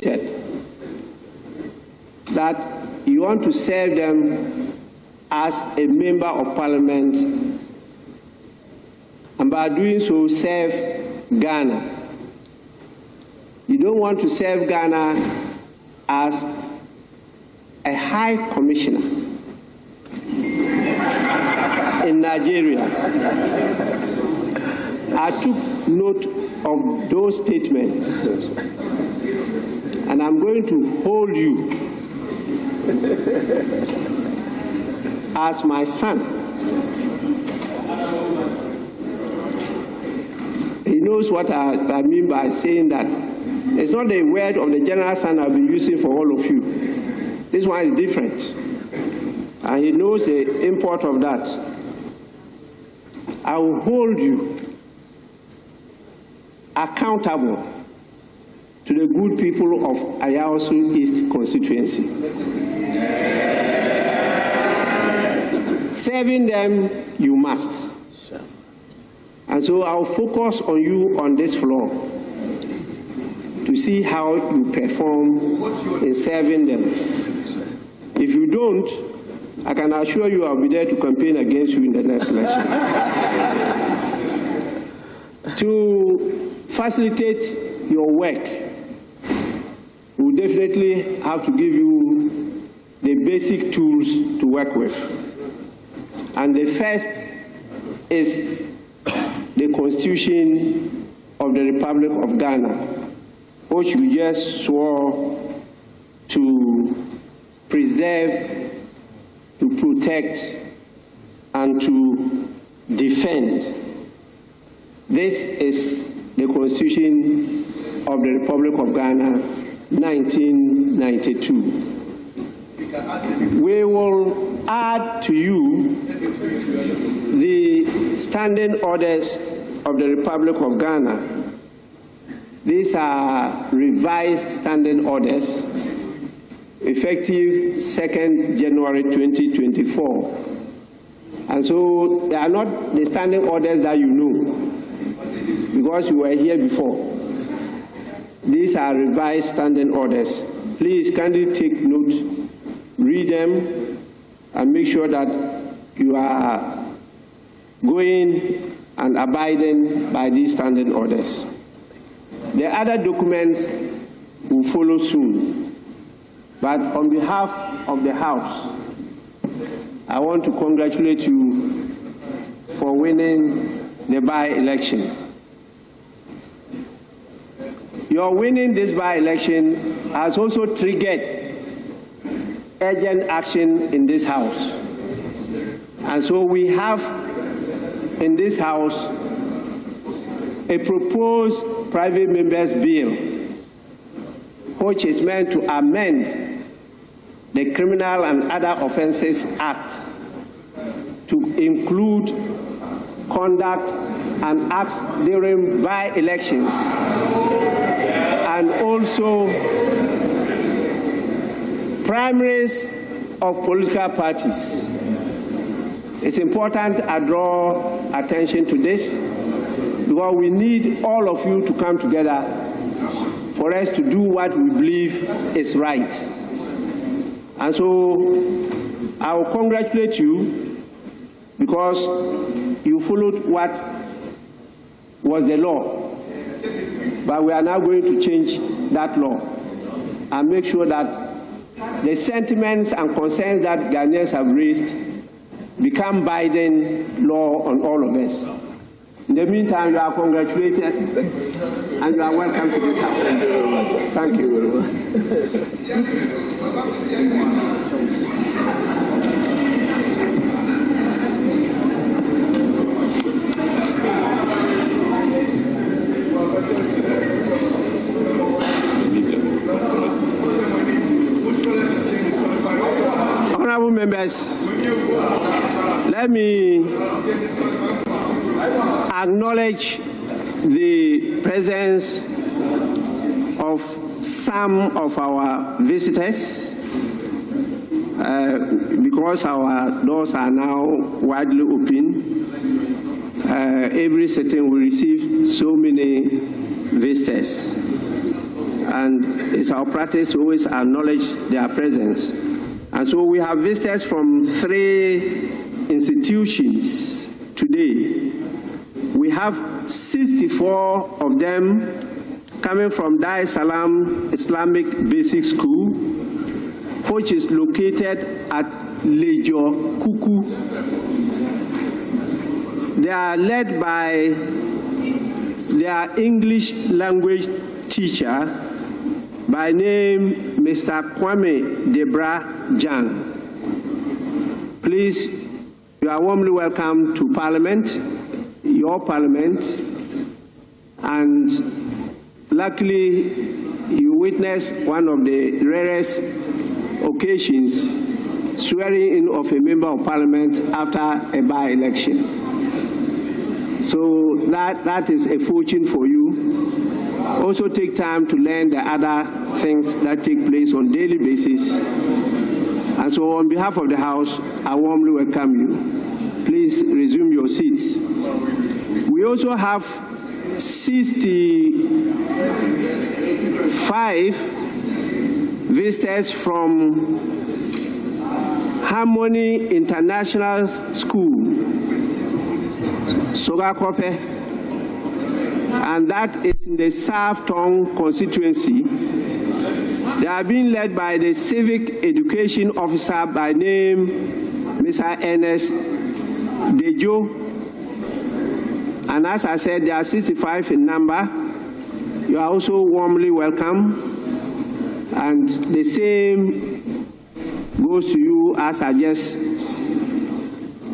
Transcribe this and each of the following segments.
stated that you want to serve them as a member of Parliament, and by doing so serve Ghana. You don't want to serve Ghana as a high commissioner in Nigeria. I took note of those statements, and I'm going to hold you as my son. He knows what I mean by saying that. It's not the word of the general son I've been using for all of you. This one is different. And he knows the import of that. I will hold you accountable to the good people of Ayawasu East constituency. Serving them, you must. And so I'll focus on you on this floor to see how you perform in serving them. If you don't, I can assure you I'll be there to campaign against you in the next election. To facilitate your work, we'll definitely have to give you the basic tools to work with. And the first is the Constitution of the Republic of Ghana, which we just swore to preserve, to protect, and to defend. This is the Constitution of the Republic of Ghana, 1992. We will add to you the standing orders of the Republic of Ghana. These are revised standing orders effective 2nd January 2024. And so they are not the standing orders that you know, because you were here before. These are revised standing orders. Please kindly take note, read them, and make sure that you are going and abiding by these standing orders. The other documents will follow soon. But on behalf of the House, I want to congratulate you for winning the by-election. Your winning this by-election has also triggered urgent action in this House. And so we have in this House a proposed private members' bill, which is meant to amend the Criminal and Other Offences Act to include conduct and acts during by-elections, and also primaries of political parties. It's important I draw attention to this, because we need all of you to come together for us to do what we believe is right. And so I will congratulate you, because you followed what was the law. But we are now going to change that law and make sure that the sentiments and concerns that Ghanaians have raised become binding law on all of us. In the meantime, you are congratulated and you are welcome to this house. Thank you very much. Honorable members, let me acknowledge the presence of some of our visitors, because our doors are now widely open. Every sitting we receive so many visitors. and it's our practice to always acknowledge their presence. And so we have visitors from 3 institutions today. We have 64 of them coming from Dar es Salaam Islamic Basic School, which is located at Lejo Kuku. They are led by their English language teacher by name Mr. Kwame Debra Jang. Please, you are warmly welcome to Parliament, your Parliament, and luckily you witnessed one of the rarest occasions, swearing in of a member of Parliament after a by-election. So that is a fortune for you. Also take time to learn the other things that take place on a daily basis. And so on behalf of the House, I warmly welcome you. Please resume your seats. We also have 65 visitors from Harmony International School, Sogakope, and that is in the South Tong constituency. They are being led by the Civic Education Officer by name Mr. Ernest Dejo. And as I said, there are 65 in number. You are also warmly welcome. And the same goes to you as I just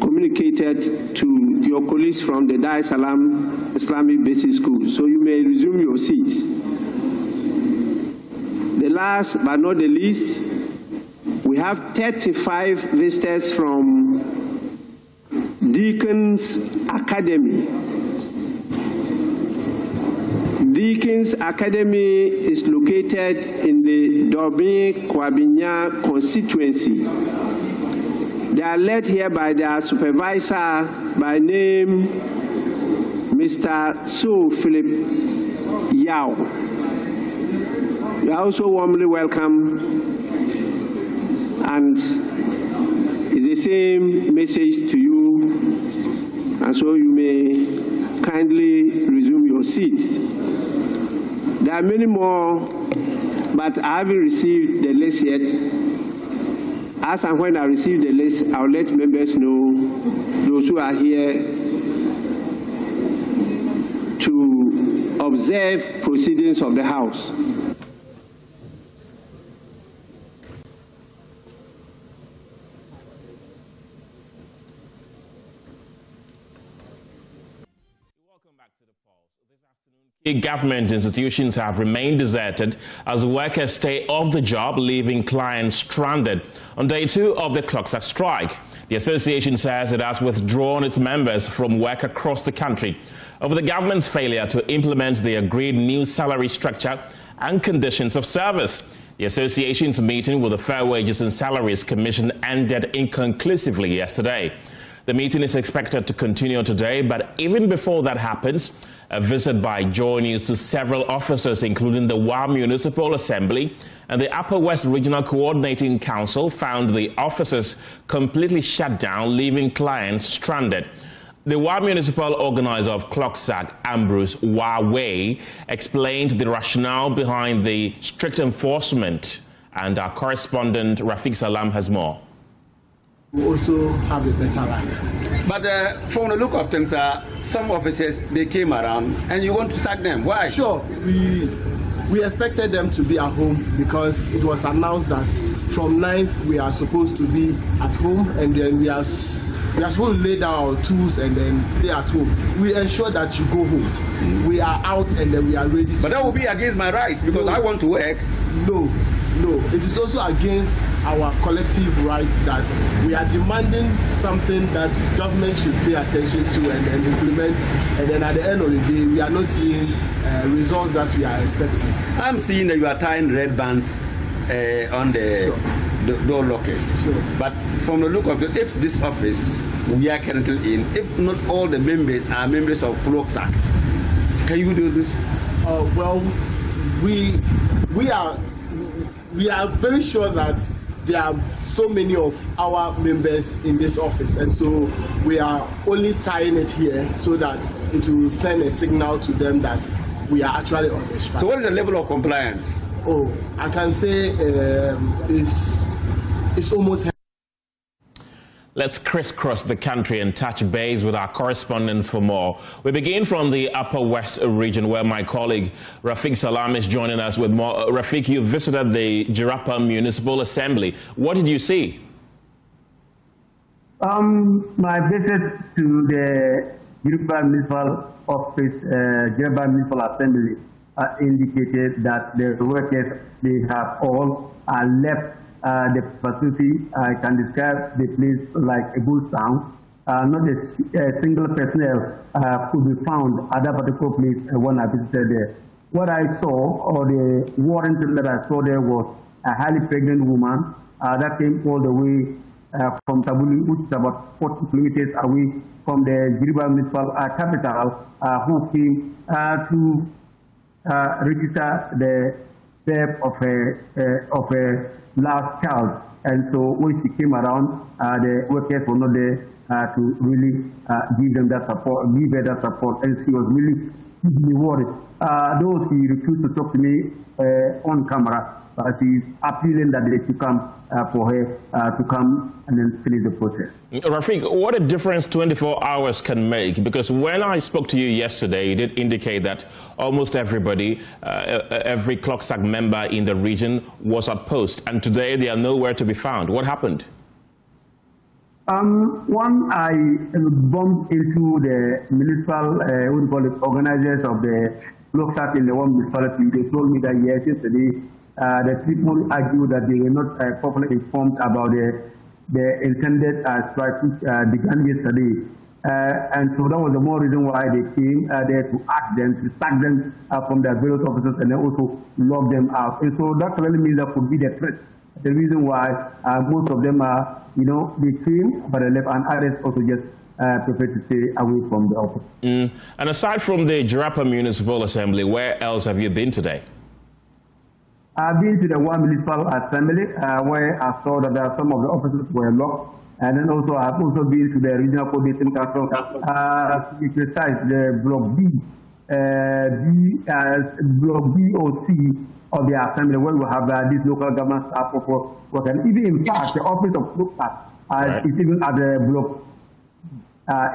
communicated to your colleagues from the Dar es Salaam Islamic Basic School. So you may resume your seats. The last but not the least, we have 35 visitors from Deacon's Academy. Deacon's Academy is located in the Dobin-Kwabinya constituency. They are led here by their supervisor by name Mr. So Philip Yao. You are also warmly welcome, and it's the same message to you, and so you may kindly resume your seat. There are many more, but I haven't received the list yet. As and when I receive the list, I'll let members know, those who are here, to observe proceedings of the House. Government institutions have remained deserted as workers stay off the job, leaving clients stranded on day 2 of the CLOGSAG strike. The association says it has withdrawn its members from work across the country over the government's failure to implement the agreed new salary structure and conditions of service. The association's meeting with the Fair Wages and Salaries Commission ended inconclusively yesterday. The meeting is expected to continue today, but even before that happens, a visit by JoyNews to several offices, including the Wa Municipal Assembly and the Upper West Regional Coordinating Council, found the offices completely shut down, leaving clients stranded. The Wa Municipal organizer of CLOGSAG, Ambrose Waway, explained the rationale behind the strict enforcement, and our correspondent Rafiq Salam has more. We also have a better life. But from the look of things, some officers, they came around and you want to sack them. Why? Sure, we expected them to be at home because it was announced that from 9th we are supposed to be at home, and then we are supposed to lay down our tools and then stay at home. We ensure that you go home. We are out and then we are ready to. But that will be against my rights because I want to work. No, it is also against our collective rights that we are demanding something that government should pay attention to and then implement, and then at the end of the day we are not seeing results that we are expecting. I'm seeing that you are tying red bands on the door lockers. Sure. But from the look of it, if this office we are currently in, if not all the members are members of CLOGSAG, can you do this? Well, we are very sure that there are so many of our members in this office, and so we are only tying it here so that it will send a signal to them that we are actually on the strike. So what is the level of compliance? Oh, I can say it's almost. Let's crisscross the country and touch base with our correspondents for more. We begin from the Upper West region, where my colleague Rafiq Salam is joining us with more. Rafiq, you visited the Jirapa Municipal Assembly. What did you see? My visit to the Jirapa Municipal Office, Jirapa Municipal Assembly, indicated that the workers, they have all left the facility. I can describe the place like a ghost town. Not a single personnel could be found at that particular place when I visited there. What I saw, or the warrant that I saw there, was a highly pregnant woman that came all the way from Sabuli, which is about 40 kilometers away from the Jirapa municipal capital, who came to register the birth of a last child. And so when she came around, the workers were not there to really give them that support, give her that support, and she was really worried. Though she refused to talk to me on camera, she's appealing that they should come for her to come and then finish the process. Rafiq, what a difference 24 hours can make, because when I spoke to you yesterday, you did indicate that almost everybody, every CLOGSAG member in the region was at post, and today they are nowhere to be found. What happened? One, I bumped into the municipal, what do you call it, organizers of the CLOGSAG in the one municipality. They told me that yes, yesterday, the people argued that they were not properly informed about the intended strike which began yesterday. And so that was the more reason why they came there to ask them, to sack them from their various offices and then also lock them out. And so that clearly means that could be the threat. The reason why most of them are, they came, but they left, and others also just prefer to stay away from the office. And aside from the Jirapa Municipal Assembly, where else have you been today? I've been to the one municipal assembly where I saw that some of the offices were locked, and then also I've also been to the regional coordinating council, to be precise, the block B, block B or C of the assembly, where we have this local government staff for work, and even in fact the office of CLOGSAG is even at the block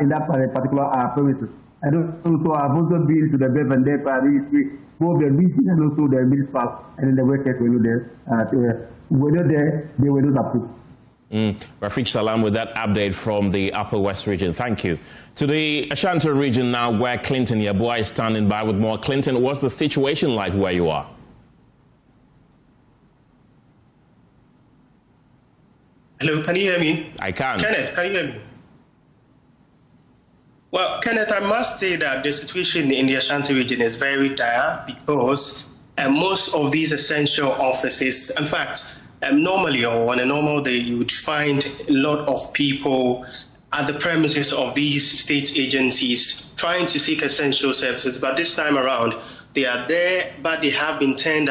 in that particular premises. And also I've also been to the Beverly Registry, both the region and also the municipal, and then the workers were not there. Were not there, they were not approved. Rafiq Salam with that update from the Upper West region. Thank you. To the Ashanti region now, where Clinton Yabua is standing by with more. Clinton, what's the situation like where you are? Hello, can you hear me? I can. Kenneth, can you hear me? Well, Kenneth, I must say that the situation in the Ashanti region is very dire because most of these essential offices, in fact, normally or on a normal day, you would find a lot of people at the premises of these state agencies trying to seek essential services. But this time around, they are there, but they have been turned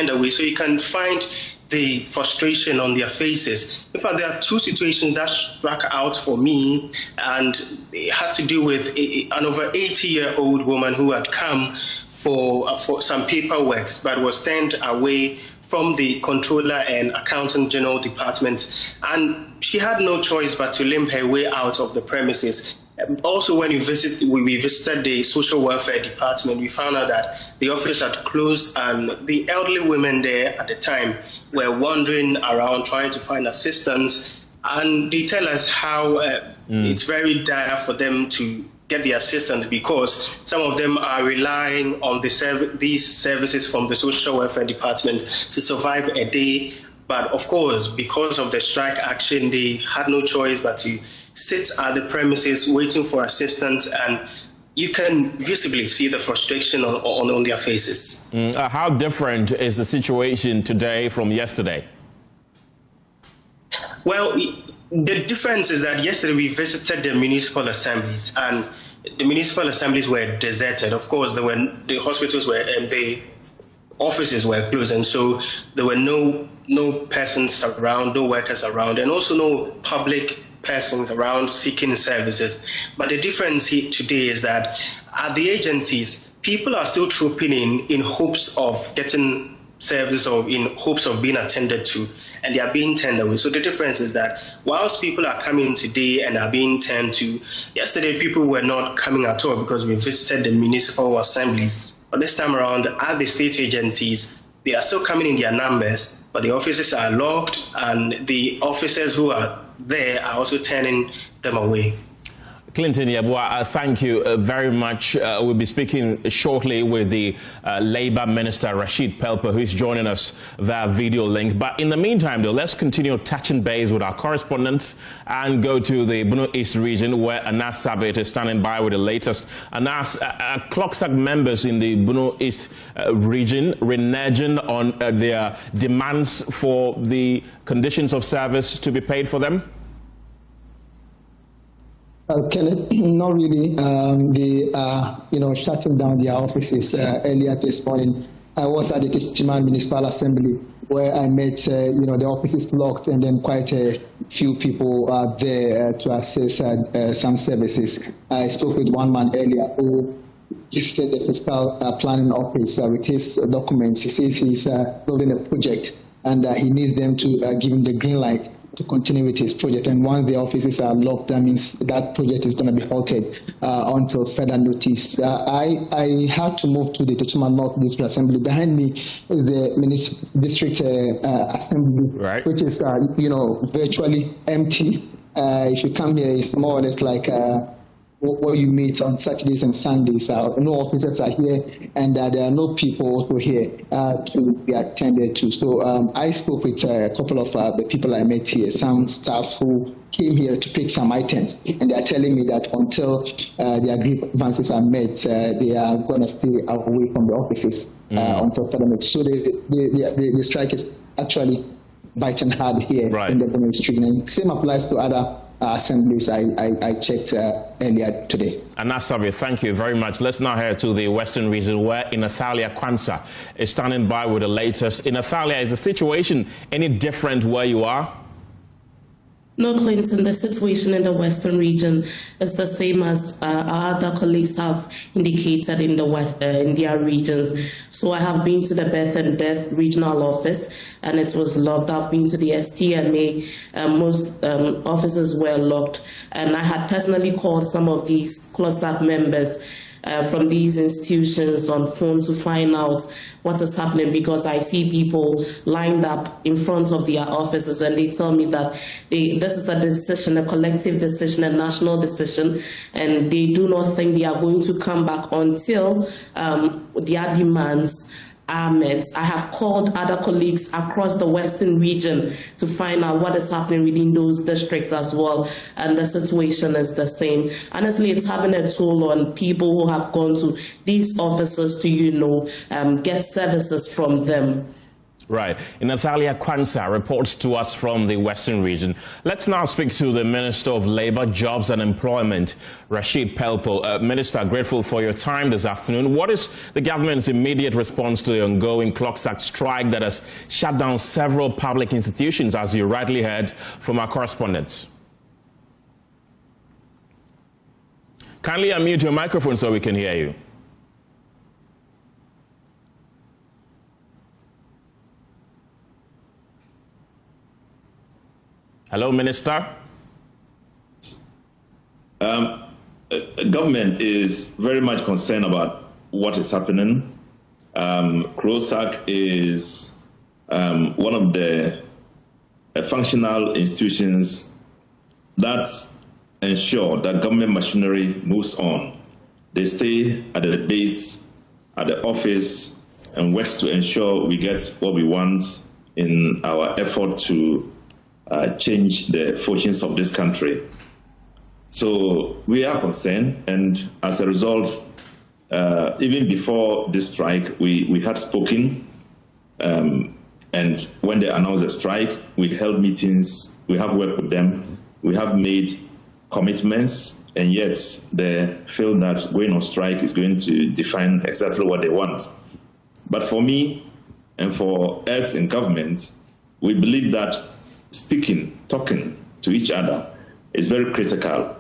away. So you can find the frustration on their faces. In fact, there are two situations that struck out for me, and it had to do with an over 80-year-old woman who had come for some paperwork, but was turned away from the Controller and Accountant General Department, and she had no choice but to limp her way out of the premises. Also, when we visited the Social Welfare Department, we found out that the office had closed, and the elderly women there at the time were wandering around trying to find assistance. And they tell us how it's very dire for them to get the assistance because some of them are relying on these services from the Social Welfare Department to survive a day. But of course, because of the strike action, they had no choice but to sit at the premises waiting for assistance, and you can visibly see the frustration on their faces. How different is the situation today from yesterday? Well, the difference is that yesterday we visited the municipal assemblies, and the municipal assemblies were deserted. Of course, the hospitals were empty. offices were closed, and so there were no persons around, no workers around, and also no public persons around seeking services. But the difference here today is that at the agencies, people are still trooping in hopes of getting service or in hopes of being attended to, and they are being turned away. So the difference is that whilst people are coming today and are being turned to, yesterday people were not coming at all because we visited the municipal assemblies. But this time around, at the state agencies, they are still coming in their numbers, but the offices are locked, and the officers who are there are also turning them away. Clinton Yabua, thank you very much. We'll be speaking shortly with the Labour Minister, Rashid Pelper, who is joining us via video link. But in the meantime, though, let's continue touching base with our correspondents and go to the Bono East region, where Anas Sabit is standing by with the latest. Anas, CLOGSAG members in the Bono East region reneging on their demands for the conditions of service to be paid for them? Kenneth, not really. They are, shutting down their offices earlier this morning. I was at the Tishiman Municipal Assembly where I met, the offices locked, and then quite a few people are there to access some services. I spoke with one man earlier who visited the fiscal planning office with his documents. He says he's building a project, and he needs them to give him the green light to continue with his project. And once the offices are locked, that means that project is going to be halted until further notice. I had to move to the Techiman North District Assembly. Behind me is the District Assembly, right, which is, virtually empty. If you come here, it's more or less like where you meet on Saturdays and Sundays. No officers are here, and there are no people also here to be attended to. So I spoke with a couple of the people I met here, some staff who came here to pick some items, and they are telling me that until their grievances are met, they are going to stay away from the offices until further notice. So the strike is actually biting hard here in the Bono Street, and same applies to other assemblies I checked earlier today. Anasabi, thank you very much. Let's now head to the Western region, where Inathalia Kwanzaa is standing by with the latest. Inathalia, is the situation any different where you are? No, Clinton, the situation in the Western region is the same as our other colleagues have indicated in the West, in their regions. So I have been to the Birth and Death regional office, and it was locked. I've been to the STMA, most offices were locked, and I had personally called some of these CLOGSAG members from these institutions on phone to find out what is happening, because I see people lined up in front of their offices, and they tell me that this is a decision, a collective decision, a national decision, and they do not think they are going to come back until their demands are met. I have called other colleagues across the Western region to find out what is happening within those districts as well, and the situation is the same. Honestly, it's having a toll on people who have gone to these offices to, get services from them. Right. Inathalia Kwanzaa reports to us from the Western region. Let's now speak to the Minister of Labour, Jobs and Employment, Rashid Pelper. Minister, grateful for your time this afternoon. What is the government's immediate response to the ongoing CLOGSAG strike that has shut down several public institutions, as you rightly heard from our correspondents? Kindly unmute your microphone so we can hear you. Hello, Minister. Government is very much concerned about what is happening. CLOGSAG is one of the functional institutions that ensure that government machinery moves on. They stay at the base, at the office, and works to ensure we get what we want in our effort to change the fortunes of this country. So we are concerned, and as a result, even before this strike, we had spoken, and when they announced the strike, we held meetings, we have worked with them, we have made commitments, and yet they feel that going on strike is going to define exactly what they want. But for me, And for us in government, we believe that talking to each other is very critical.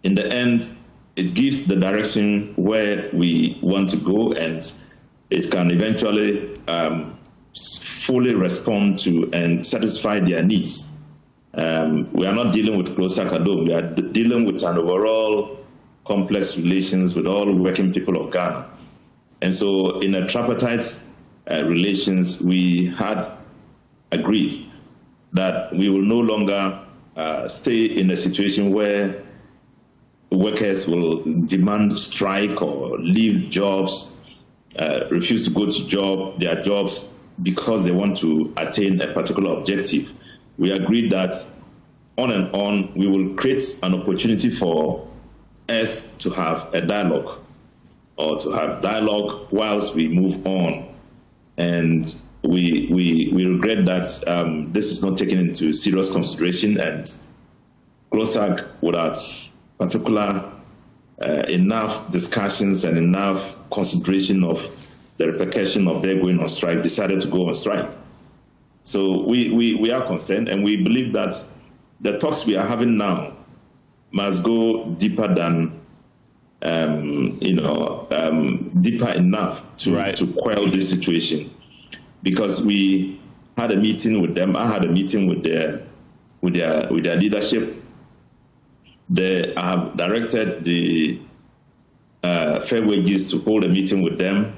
In the end, it gives the direction where we want to go, and it can eventually fully respond to and satisfy their needs. We are not dealing with CLOGSAG alone. We are dealing with an overall complex relations with all working people of Ghana. And so in a tripartite relations, we had agreed that we will no longer stay in a situation where workers will demand strike or leave jobs, refuse to go to their jobs because they want to attain a particular objective. We agreed that on and on, we will create an opportunity for us to have a dialogue, or to have dialogue whilst we move on. And we regret that this is not taken into serious consideration, and CLOGSAG, without particular enough discussions and enough consideration of the repercussion of their going on strike, decided to go on strike. So we are concerned, and we believe that the talks we are having now must go deeper than, deeper enough to quell this situation. Because we had a meeting with them, I had a meeting with their leadership. I have directed the Fair Wages to hold a meeting with them.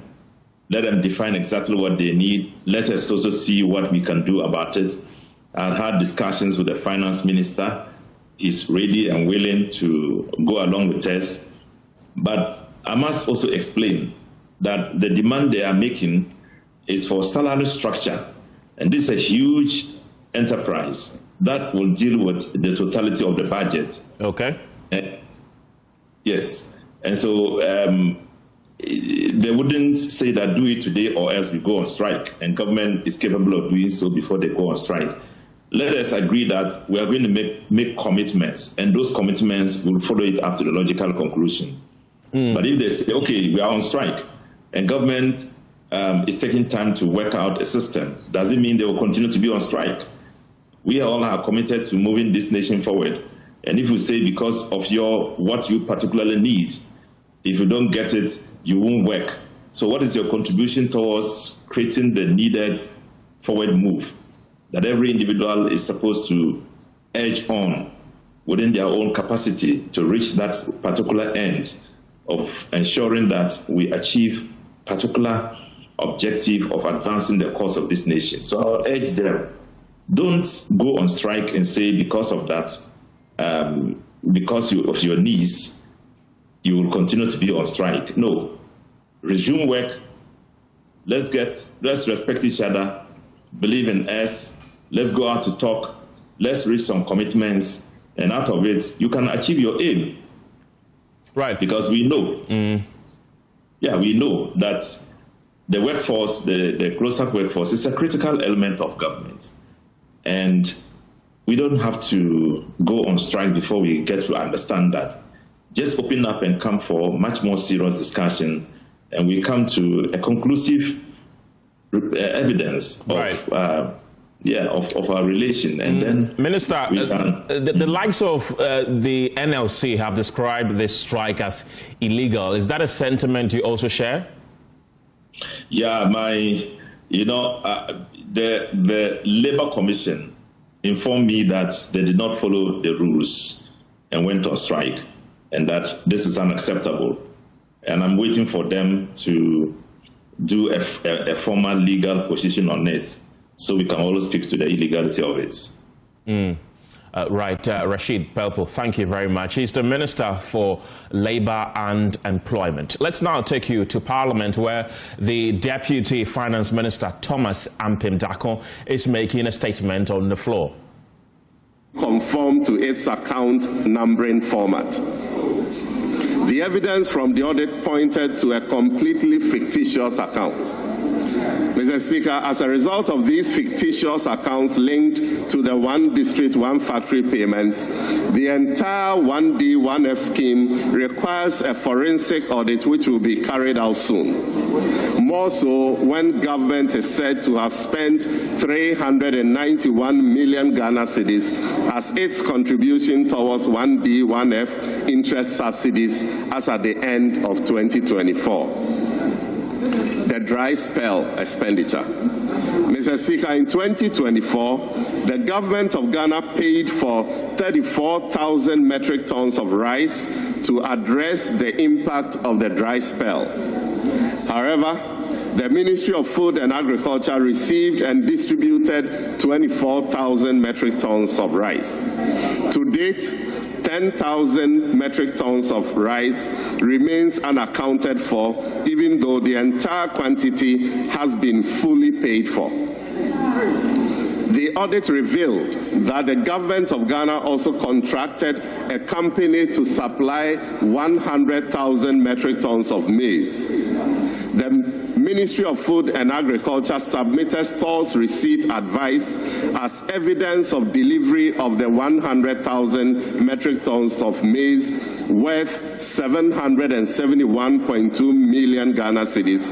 Let them define exactly what they need. Let us also see what we can do about it. I've had discussions with the finance minister. He's ready and willing to go along with us. But I must also explain that the demand they are making is for salary structure. And this is a huge enterprise that will deal with the totality of the budget. Okay. Yes. And so they wouldn't say that do it today or else we go on strike. And government is capable of doing so before they go on strike. Let us agree that we are going to make commitments, and those commitments will follow it up to the logical conclusion. But if they say, okay, we are on strike, and government is taking time to work out a system, does it mean they will continue to be on strike? We all are committed to moving this nation forward. And if we say because of what you particularly need, if you don't get it, you won't work. So what is your contribution towards creating the needed forward move that every individual is supposed to edge on within their own capacity to reach that particular end of ensuring that we achieve particular objective of advancing the cause of this nation? So I'll urge them, don't go on strike and say because of that, because of your needs, you will continue to be on strike. No, resume work. Let's respect each other, believe in us. Let's go out to talk. Let's reach some commitments, and out of it, you can achieve your aim. Right. Because we know, we know that the workforce, the CLOGSAG workforce, is a critical element of government. And we don't have to go on strike before we get to understand that. Just open up and come for much more serious discussion, and we come to a conclusive evidence of our relation. And then, Minister, the likes of the NLC have described this strike as illegal. Is that a sentiment you also share? Yeah, the Labour Commission informed me that they did not follow the rules and went on strike, and that this is unacceptable. And I'm waiting for them to do a formal legal position on it, so we can always speak to the illegality of it. Rashid Pelpo, thank you very much. He's the Minister for Labour and Employment. Let's now take you to Parliament, where the Deputy Finance Minister, Thomas Ampim Dako, is making a statement on the floor. Conform to its account numbering format. The evidence from the audit pointed to a completely fictitious account. Mr. Speaker, as a result of these fictitious accounts linked to the one district, one factory payments, the entire 1D, 1F scheme requires a forensic audit which will be carried out soon. More so when government is said to have spent 391 million Ghana cedis as its contribution towards 1D, 1F interest subsidies as at the end of 2024. The dry spell expenditure. Mr. Speaker, in 2024, the government of Ghana paid for 34,000 metric tons of rice to address the impact of the dry spell. However, the Ministry of Food and Agriculture received and distributed 24,000 metric tons of rice. To date, 10,000 metric tons of rice remains unaccounted for, even though the entire quantity has been fully paid for. The audit revealed that the government of Ghana also contracted a company to supply 100,000 metric tons of maize. The Ministry of Food and Agriculture submitted stores receipt advice as evidence of delivery of the 100,000 metric tons of maize worth 771.2 million Ghana cedis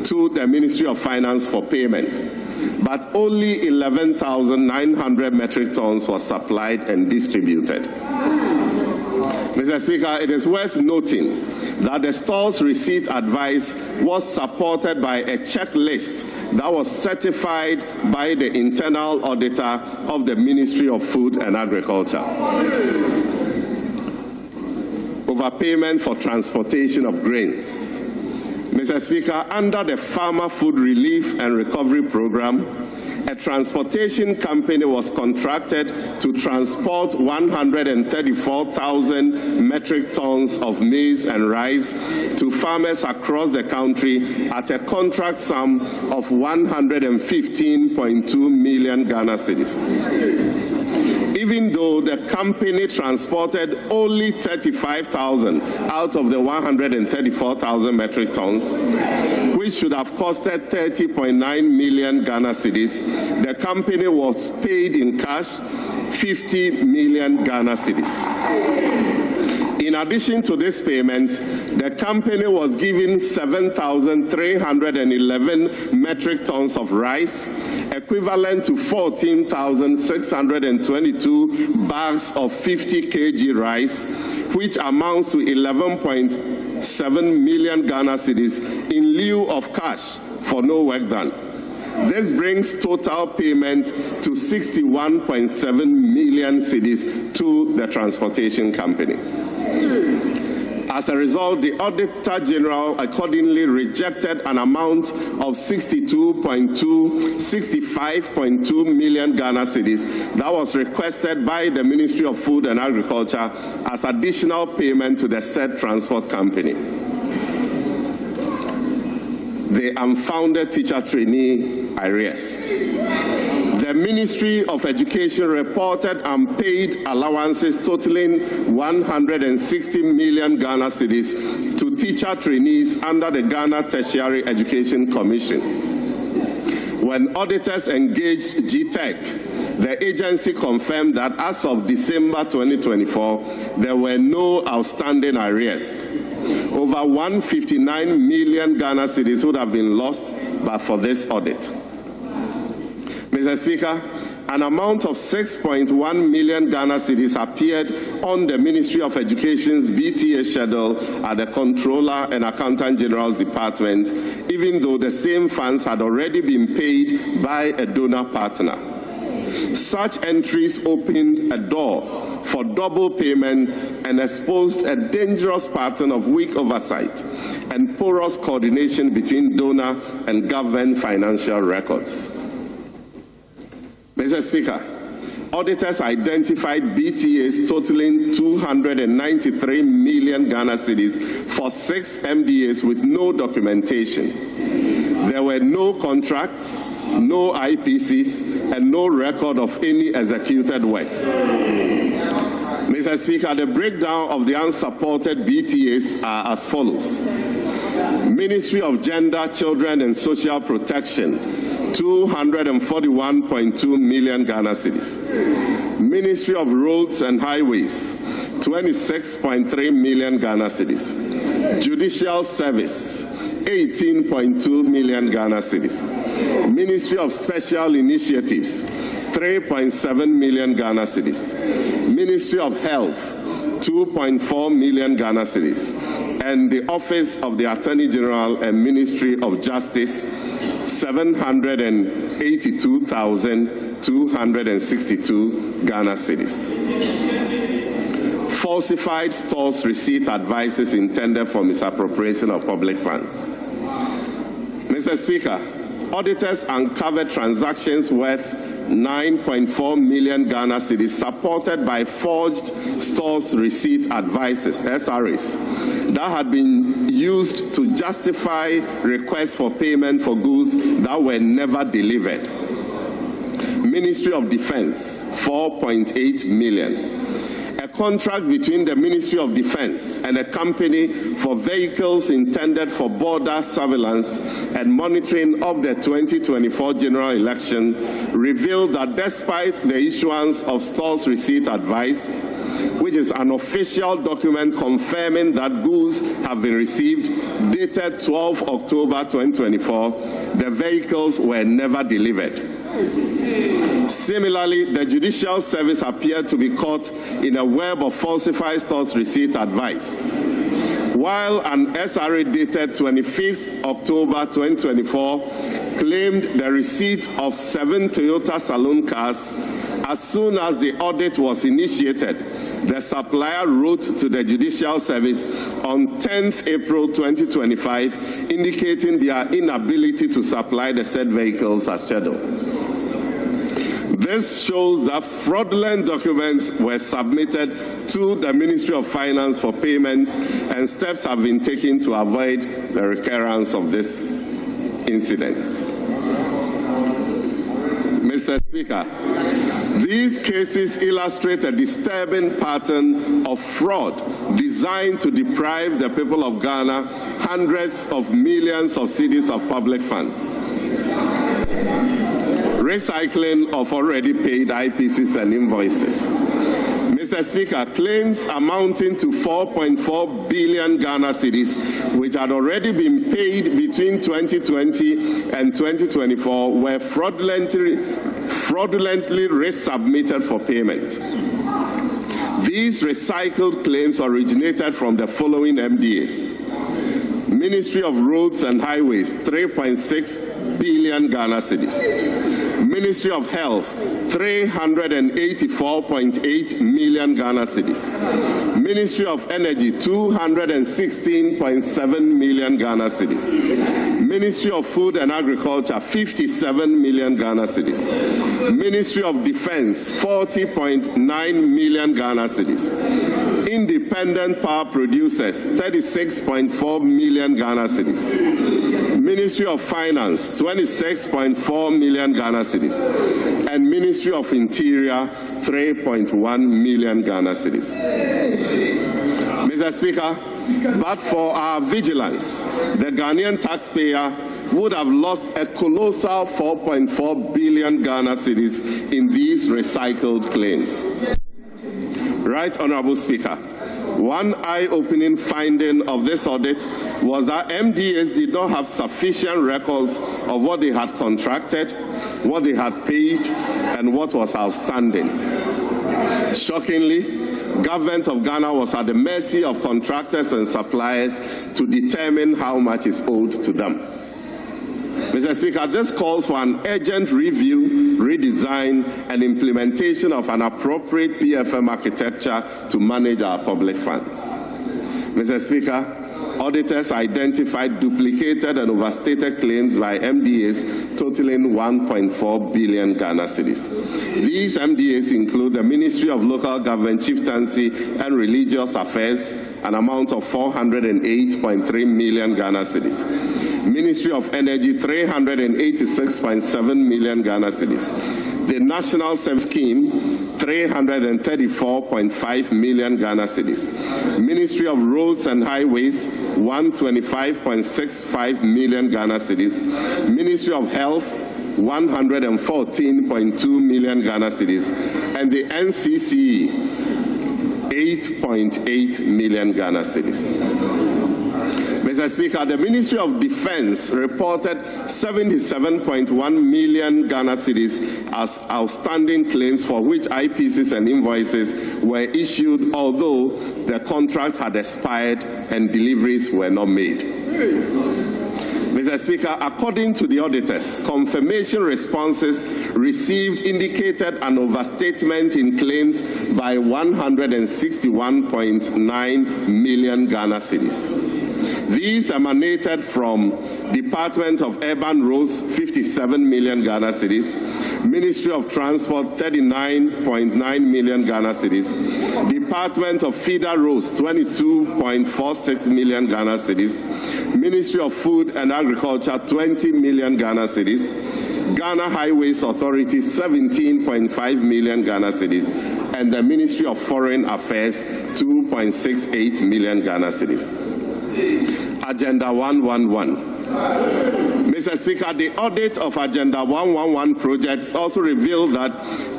to the Ministry of Finance for payment. But only 11,900 metric tons were supplied and distributed. Mr. Speaker, it is worth noting that the store's receipt advice was supported by a checklist that was certified by the internal auditor of the Ministry of Food and Agriculture. Overpayment for transportation of grains. Mr. Speaker, under the Farmer Food Relief and Recovery Program, a transportation company was contracted to transport 134,000 metric tons of maize and rice to farmers across the country at a contract sum of 115.2 million Ghana cedis. Even though the company transported only 35,000 out of the 134,000 metric tons, which should have costed 30.9 million Ghana cedis, the company was paid in cash 50 million Ghana cedis. In addition to this payment, the company was given 7,311 metric tons of rice, equivalent to 14,622 bags of 50 kg rice, which amounts to 11.7 million Ghana cedis in lieu of cash for no work done. This brings total payment to 61.7 million cedis to the transportation company. As a result, the Auditor General accordingly rejected an amount of 65.2 million Ghana cedis that was requested by the Ministry of Food and Agriculture as additional payment to the said transport company. The unfounded teacher trainee arrears. The Ministry of Education reported unpaid allowances totaling 160 million Ghana cedis to teacher trainees under the Ghana Tertiary Education Commission. When auditors engaged GTEC, the agency confirmed that as of December 2024, there were no outstanding arrears. Over 159 million Ghana cedis would have been lost but for this audit. Mr. Speaker, an amount of 6.1 million Ghana cedis appeared on the Ministry of Education's BTA schedule at the Controller and Accountant General's Department, even though the same funds had already been paid by a donor partner. Such entries opened a door for double payments and exposed a dangerous pattern of weak oversight and porous coordination between donor and government financial records. Mr. Speaker, auditors identified BTAs totaling 293 million Ghana cedis for 6 MDAs with no documentation. There were no contracts, no IPCs, and no record of any executed work. Mr. Speaker, the breakdown of the unsupported BTAs are as follows. Ministry of Gender, Children and Social Protection, 241.2 million Ghana cedis. Ministry of Roads and Highways, 26.3 million Ghana cedis. Judicial Service, 18.2 million Ghana cedis. Ministry of Special Initiatives, 3.7 million Ghana cedis. Ministry of Health, 2.4 million Ghana cedis. And the Office of the Attorney General and Ministry of Justice, 782,262 Ghana cedis. Falsified stores receipt advices intended for misappropriation of public funds. Mr. Speaker, auditors uncovered transactions worth 9.4 million Ghana cedis supported by forged stores receipt advices, SRAs, that had been used to justify requests for payment for goods that were never delivered. Ministry of Defense, 4.8 million. A contract between the Ministry of Defense and a company for vehicles intended for border surveillance and monitoring of the 2024 general election revealed that despite the issuance of stores receipt advice, which is an official document confirming that goods have been received, dated 12 October 2024, the vehicles were never delivered. Similarly, the Judicial Service appeared to be caught in a web of falsified stores receipt advice. While an SRA dated 25th October 2024 claimed the receipt of 7 Toyota saloon cars, as soon as the audit was initiated, the supplier wrote to the Judicial Service on 10th April 2025, indicating their inability to supply the said vehicles as scheduled. This shows that fraudulent documents were submitted to the Ministry of Finance for payments, and steps have been taken to avoid the recurrence of these incidents. Mr. Speaker, these cases illustrate a disturbing pattern of fraud designed to deprive the people of Ghana hundreds of millions of cedis of public funds. Recycling of already paid IPCs and invoices. Mr. Speaker, claims amounting to 4.4 billion Ghana cedis, which had already been paid between 2020 and 2024, were fraudulently resubmitted for payment. These recycled claims originated from the following MDAs. Ministry of Roads and Highways, 3.6 billion Ghana cedis. Ministry of Health, 384.8 million Ghana cedis. Ministry of Energy, 216.7 million Ghana cedis. Ministry of Food and Agriculture, 57 million Ghana cedis. Ministry of Defense, 40.9 million Ghana cedis. Independent power producers, 36.4 million Ghana cedis. Ministry of Finance, 26.4 million Ghana cedis. And Ministry of Interior, 3.1 million Ghana cedis. Mr. Speaker, but for our vigilance, the Ghanaian taxpayer would have lost a colossal 4.4 billion Ghana cedis in these recycled claims. Right, Honorable Speaker, one eye-opening finding of this audit was that MDAs did not have sufficient records of what they had contracted, what they had paid, and what was outstanding. Shockingly, Government of Ghana was at the mercy of contractors and suppliers to determine how much is owed to them. Mr. Speaker, this calls for an urgent review, redesign, and implementation of an appropriate PFM architecture to manage our public funds. Mr. Speaker, auditors identified duplicated and overstated claims by MDAs totaling 1.4 billion Ghana cedis. These MDAs include the Ministry of Local Government, Chieftaincy and Religious Affairs, an amount of 408.3 million Ghana cedis. Ministry of Energy, 386.7 million Ghana cedis. The National Service Scheme, 334.5 million Ghana cedis. Ministry of Roads and Highways, 125.65 million Ghana cedis. Ministry of Health, 114.2 million Ghana cedis. And the NCC, 8.8 million Ghana cedis. Mr. Speaker, the Ministry of Defense reported 77.1 million Ghana cedis as outstanding claims for which IPCs and invoices were issued, although the contract had expired and deliveries were not made. Mr. Speaker, according to the auditors, confirmation responses received indicated an overstatement in claims by 161.9 million Ghana cedis. These emanated from Department of Urban Roads, 57 million Ghana cedis, Ministry of Transport, 39.9 million Ghana cedis, Department of Feeder Roads, 22.46 million Ghana cedis, Ministry of Food and Agriculture, 20 million Ghana cedis, Ghana Highways Authority, 17.5 million Ghana cedis, and the Ministry of Foreign Affairs, 2.68 million Ghana cedis. Agenda 111. Mr. Speaker, the audit of Agenda 111 projects also revealed that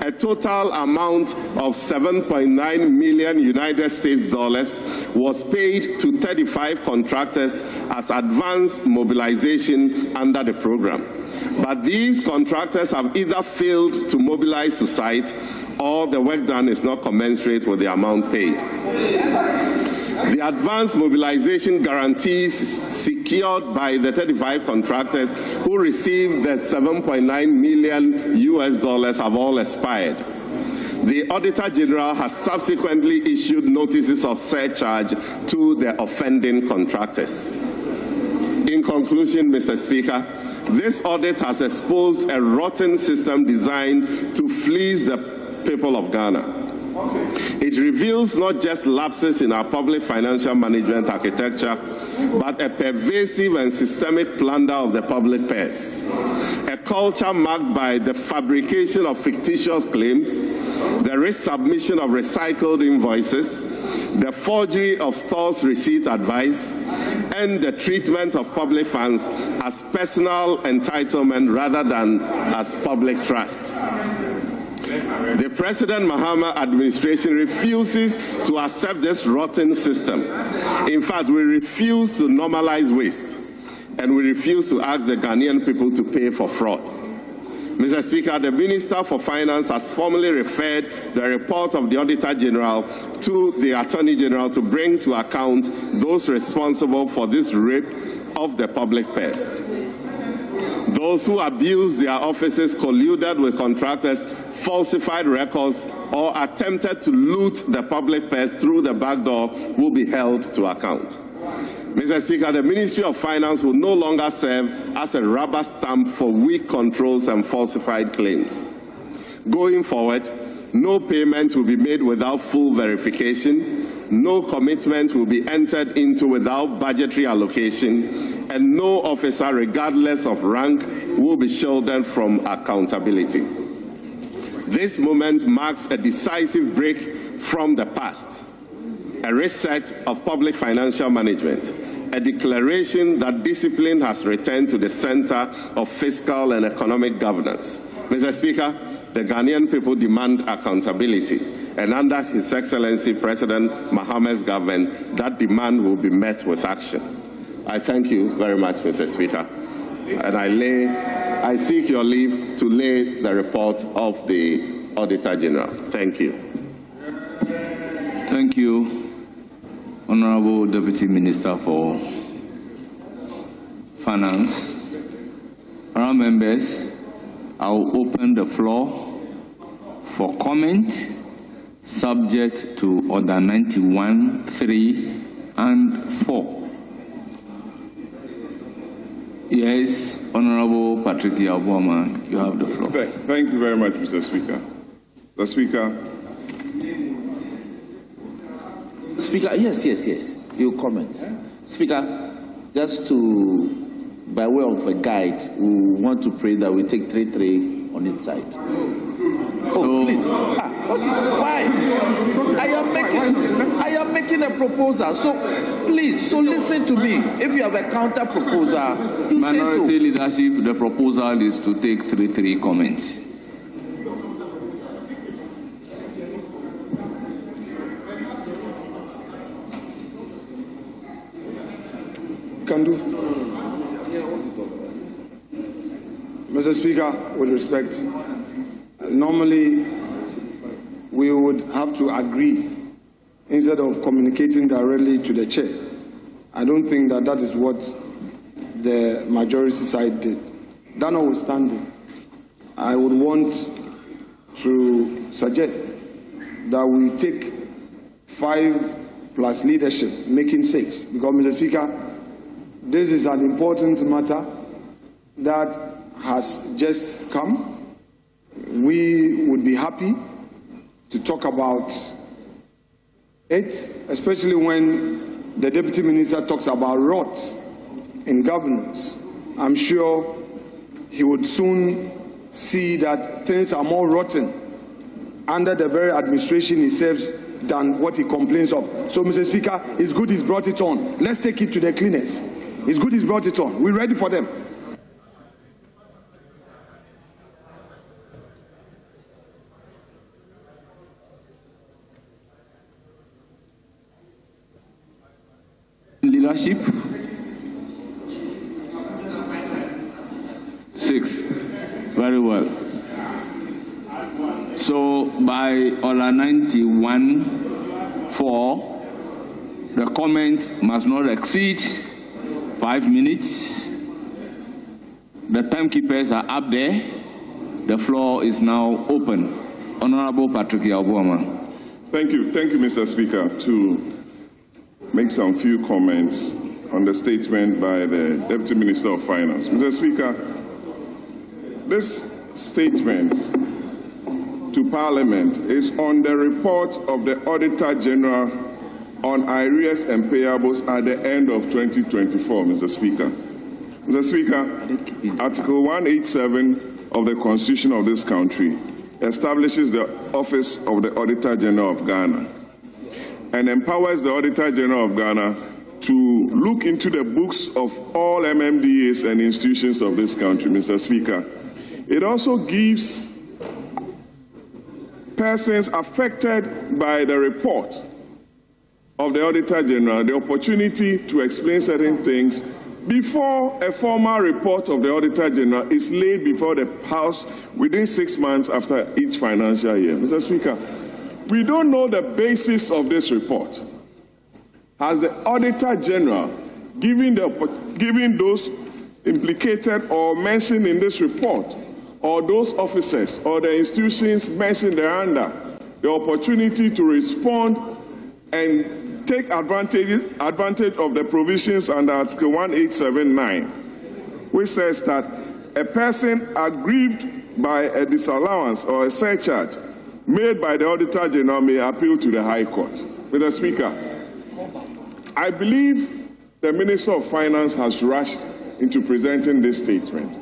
a total amount of $7.9 million United States dollars was paid to 35 contractors as advance mobilization under the program. But these contractors have either failed to mobilize to site or the work done is not commensurate with the amount paid. The advance mobilization guarantees secured by the 35 contractors who received the $7.9 million US dollars have all expired. The Auditor General has subsequently issued notices of surcharge to the offending contractors. In conclusion, Mr. Speaker, this audit has exposed a rotten system designed to fleece the people of Ghana. It reveals not just lapses in our public financial management architecture, but a pervasive and systemic plunder of the public purse. A culture marked by the fabrication of fictitious claims, the resubmission of recycled invoices, the forgery of stores receipt advice, and the treatment of public funds as personal entitlement rather than as public trust. The President Mahama administration refuses to accept this rotten system. In fact, we refuse to normalize waste, and we refuse to ask the Ghanaian people to pay for fraud. Mr. Speaker, the Minister for Finance has formally referred the report of the Auditor General to the Attorney General to bring to account those responsible for this rape of the public purse. Those who abused their offices, colluded with contractors, falsified records, or attempted to loot the public purse through the back door will be held to account. Mr. Speaker, the Ministry of Finance will no longer serve as a rubber stamp for weak controls and falsified claims. Going forward, no payment will be made without full verification, no commitment will be entered into without budgetary allocation, and no officer, regardless of rank, will be shielded from accountability. This moment marks a decisive break from the past, a reset of public financial management, a declaration that discipline has returned to the center of fiscal and economic governance. Mr. Speaker, the Ghanaian people demand accountability, and under His Excellency President Mahama's government, that demand will be met with action. I thank you very much, Mr. Speaker, and I seek your leave to lay the report of the Auditor General. Thank you. Thank you, Honorable Deputy Minister for Finance. Honourable members, I will open the floor for comment, subject to Order 91, 3, and 4. Yes, Honorable Patrick Yabuama, you have the floor. Thank you very much, Mr. Speaker. The Speaker. Speaker, yes, you comment. Speaker, just by way of a guide, we want to pray that we take 3-3 on its side. Oh, please. Why? I am making a proposal. So, please, listen to me. If you have a counter proposal, you say so. Minority leadership, the proposal is to take 3 comments. Can do. Mr. Speaker, with respect, normally we would have to agree instead of communicating directly to the chair. I don't think that is what the majority side did. That notwithstanding, I would want to suggest that we take 5 plus leadership, making 6. Because, Mr. Speaker, this is an important matter that has just come. We would be happy to talk about it, especially when the Deputy Minister talks about rot in governance. I'm sure he would soon see that things are more rotten under the very administration he serves than what he complains of. So, Mr. Speaker, it's good he's brought it on. Let's take it to the cleaners. It's good he's brought it on. We're ready for them. Leadership. 6. Very well. So by Order 91(4), the comment must not exceed 5 minutes. The timekeepers are up there. The floor is now open. Honorable Patrick Yabuama. Thank you, Mr. Speaker. To make some few comments on the statement by the Deputy Minister of Finance. Mr. Speaker, this statement to Parliament is on the report of the Auditor General on arrears and payables at the end of 2024, Mr. Speaker. Mr. Speaker, Article 187 of the Constitution of this country establishes the Office of the Auditor General of Ghana and empowers the Auditor General of Ghana to look into the books of all MMDAs and institutions of this country, Mr. Speaker. It also gives persons affected by the report of the Auditor General the opportunity to explain certain things before a formal report of the Auditor General is laid before the House within 6 months after each financial year. Mr. Speaker, we don't know the basis of this report. Has the Auditor General given those implicated or mentioned in this report, or those officers or the institutions mentioned thereunder, the opportunity to respond and take advantage of the provisions under Article 1879, which says that a person aggrieved by a disallowance or a surcharge made by the Auditor General may appeal to the High Court. Mr. Speaker, I believe the Minister of Finance has rushed into presenting this statement.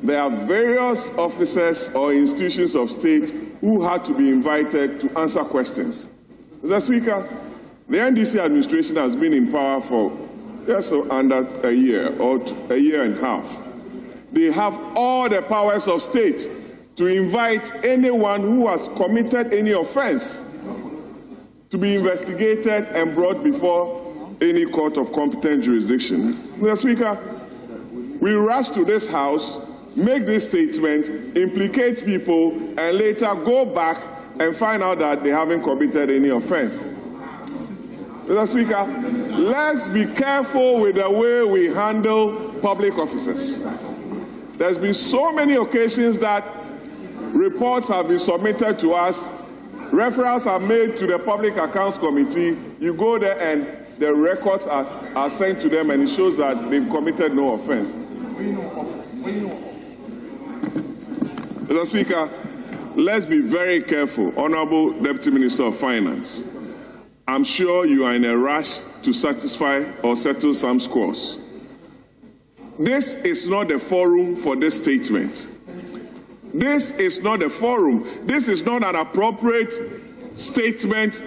There are various officers or institutions of state who had to be invited to answer questions. Mr. Speaker, the NDC administration has been in power for just under a year or a year and a half. They have all the powers of state to invite anyone who has committed any offense to be investigated and brought before any court of competent jurisdiction. Mr. Speaker, we rush to this House, make this statement, implicate people, and later go back and find out that they haven't committed any offense. Mr. Speaker, let's be careful with the way we handle public officers. There's been so many occasions that reports have been submitted to us, referrals are made to the Public Accounts Committee, you go there and the records are sent to them and it shows that they've committed no offense. Mr. Speaker, let's be very careful, Honorable Deputy Minister of Finance. I'm sure you are in a rush to satisfy or settle some scores. This is not the forum for this statement. This is not a forum. This is not an appropriate statement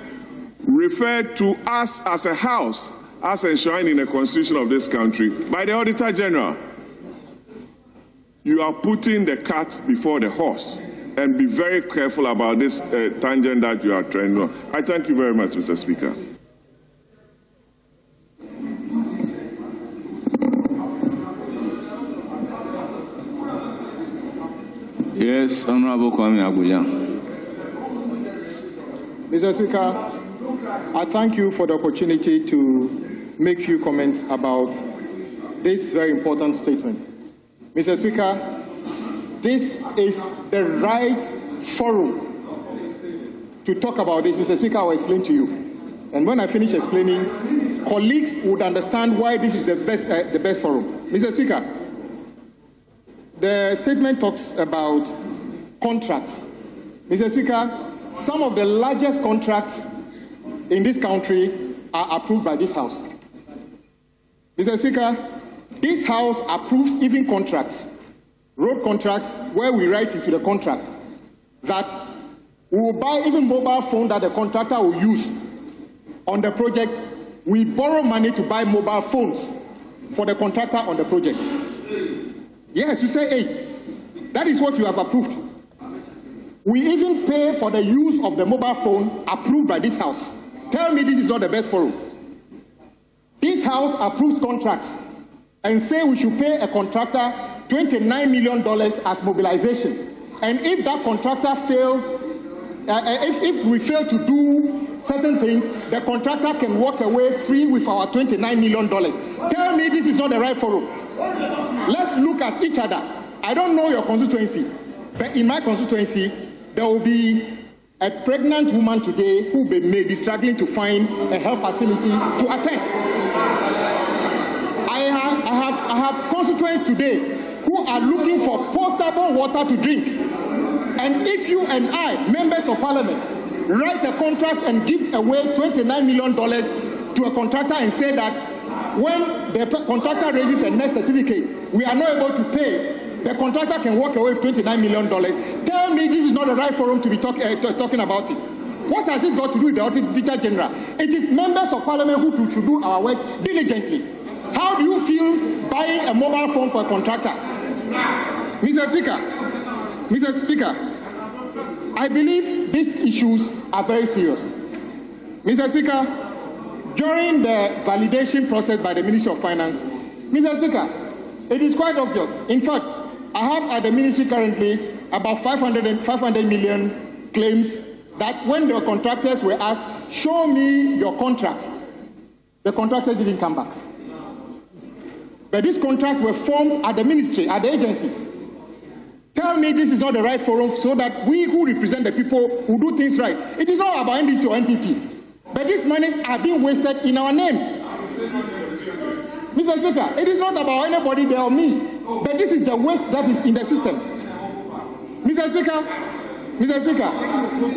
referred to us as a house, as enshrined in the Constitution of this country by the Auditor General. You are putting the cart before the horse, and be very careful about this tangent that you are trying on. I thank you very much, Mr. Speaker. Yes, Honorable Kwame Agulia. Mr. Speaker, I thank you for the opportunity to make few comments about this very important statement. Mr. Speaker, this is the right forum to talk about this. Mr. Speaker, I will explain to you. And when I finish explaining, colleagues would understand why this is the best forum. Mr. Speaker, the statement talks about contracts. Mr. Speaker, some of the largest contracts in this country are approved by this House. Mr. Speaker, this House approves even contracts, road contracts, where we write into the contract that we will buy even mobile phone that the contractor will use on the project. We borrow money to buy mobile phones for the contractor on the project. Yes, you say, hey, that is what you have approved. We even pay for the use of the mobile phone approved by this House. Tell me this is not the best forum. This House approves contracts and say we should pay a contractor $29 million as mobilization. And if that contractor fails, if we fail to do certain things, the contractor can walk away free with our $29 million. Tell me this is not the right forum. Let's look at each other. I don't know your constituency, but in my constituency, there will be a pregnant woman today who may be struggling to find a health facility to attend. I have constituents today who are looking for potable water to drink. And if you and I, members of parliament, write a contract and give away $29 million to a contractor and say that when the contractor raises a net certificate, we are not able to pay, the contractor can walk away with $29 million. Tell me this is not the right forum to be talking about it. What has this got to do with the Auditor General? It is members of parliament who should do our work diligently. How do you feel buying a mobile phone for a contractor? Mr. Speaker, I believe these issues are very serious. Mr. Speaker, during the validation process by the Ministry of Finance, Mr. Speaker, it is quite obvious. In fact, I have at the ministry currently about 500 million claims that when the contractors were asked, show me your contract, the contractors didn't come back. But these contracts were formed at the ministry, at the agencies. Tell me this is not the right forum so that we who represent the people who do things right. It is not about NDC or NPP. But these monies are being wasted in our names. Mr. Speaker, it is not about anybody there or me. But this is the waste that is in the system. Mr. Speaker,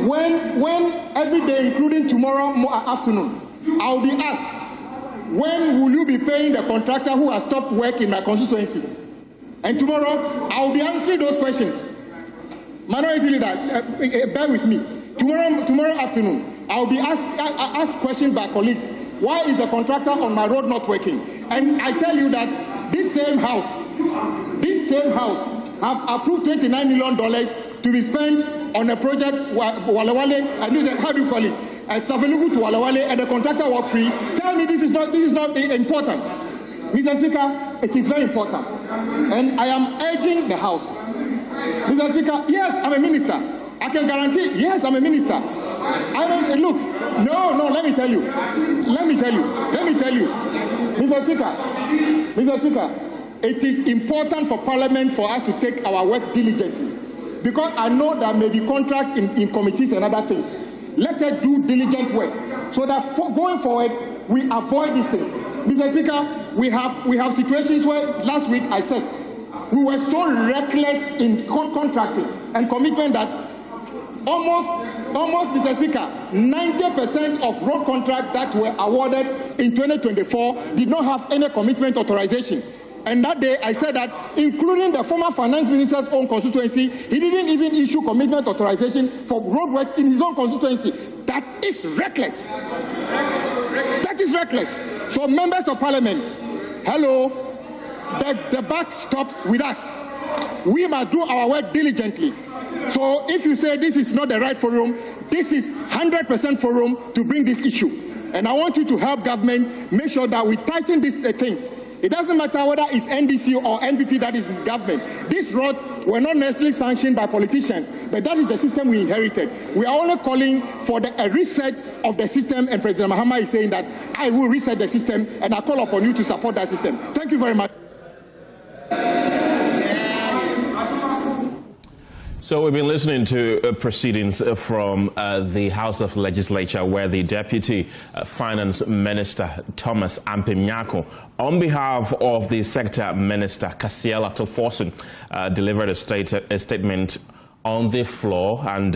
when every day, including tomorrow afternoon, I'll be asked, when will you be paying the contractor who has stopped work in my constituency? And tomorrow, I'll be answering those questions. Minority leader, bear with me. Tomorrow afternoon, I'll be asked questions by colleagues. Why is the contractor on my road not working? And I tell you that this same house have approved $29 million to be spent on a project, Walawale, how do you call it? Savelugu to Walawale, and the contractor work free. Tell me this is not important. Mr. Speaker, it is very important. And I am urging the House. Mr. Speaker, yes, I'm a minister. I can guarantee, yes, I'm a minister. Look, let me tell you. Mr. Speaker, it is important for Parliament for us to take our work diligently. Because I know there may be contracts in committees and other things. Let us do diligent work so that going forward, we avoid these things. Mr. Speaker, we have situations where last week I said we were so reckless in contracting and commitment that almost, Mr. Speaker, 90% of road contracts that were awarded in 2024 did not have any commitment authorization. And that day, I said that, including the former finance minister's own constituency, he didn't even issue commitment authorization for road work in his own constituency. That is reckless. That is reckless. So, members of parliament, hello, the buck stops with us. We must do our work diligently. So, if you say this is not the right forum, this is 100% forum to bring this issue. And I want you to help government make sure that we tighten these things. It doesn't matter whether it's NDC or NPP that is this government. These roads were not necessarily sanctioned by politicians, but that is the system we inherited. We are only calling for a reset of the system, and President Mahama is saying that I will reset the system, and I call upon you to support that system. Thank you very much. So we've been listening to proceedings from the House of Legislature, where the Deputy Finance Minister, Thomas Ampem-Nyako, on behalf of the Sector Minister, Kasiel Atoforsen, delivered a statement on the floor. And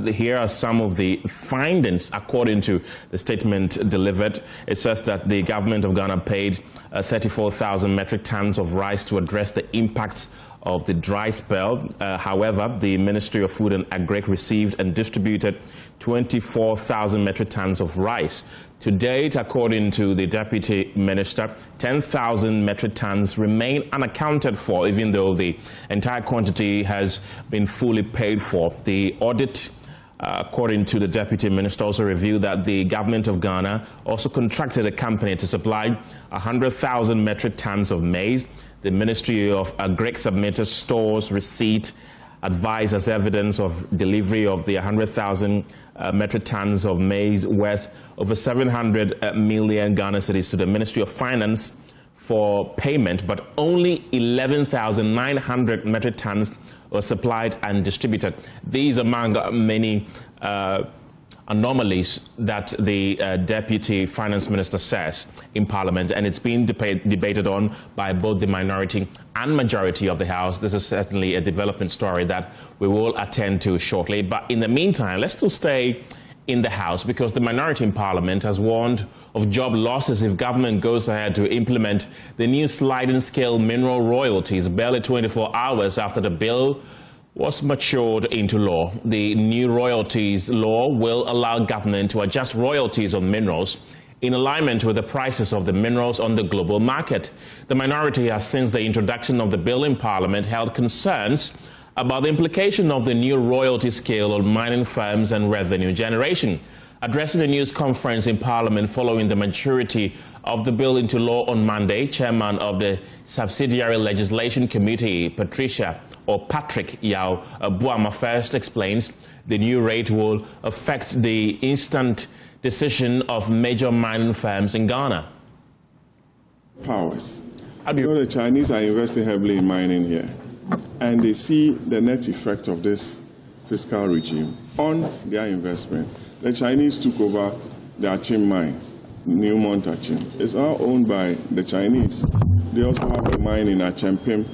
here are some of the findings according to the statement delivered. It says that the government of Ghana paid 34,000 metric tons of rice to address the impacts of the dry spell. However, the Ministry of Food and Agric received and distributed 24,000 metric tons of rice. To date, according to the Deputy Minister, 10,000 metric tons remain unaccounted for, even though the entire quantity has been fully paid for. The audit, according to the Deputy Minister, also revealed that the government of Ghana also contracted a company to supply 100,000 metric tons of maize. The Ministry of Agric submitted stores receipt advised as evidence of delivery of the 100,000 metric tons of maize worth over 700 million Ghana cedis to the Ministry of Finance for payment, but only 11,900 metric tons were supplied and distributed. These among many anomalies that the Deputy Finance Minister says in Parliament, and it's been debated on by both the minority and majority of the House. This is certainly a development story that we will attend to shortly. But in the meantime, let's still stay in the House, because the minority in Parliament has warned of job losses if government goes ahead to implement the new sliding scale mineral royalties barely 24 hours after the bill was matured into law. The new royalties law will allow government to adjust royalties on minerals in alignment with the prices of the minerals on the global market. The minority has, since the introduction of the bill in Parliament, held concerns about the implication of the new royalty scale on mining firms and revenue generation. Addressing a news conference in Parliament following the maturity of the bill into law on Monday, Chairman of the Subsidiary Legislation Committee, Patrick Yao Buama, first explains the new rate will affect the instant decision of major mining firms in Ghana. Powers. The Chinese are investing heavily in mining here, and they see the net effect of this fiscal regime on their investment. The Chinese took over the Achim mines, Newmont Achim. It's all owned by the Chinese. They also have a mine in Achempim.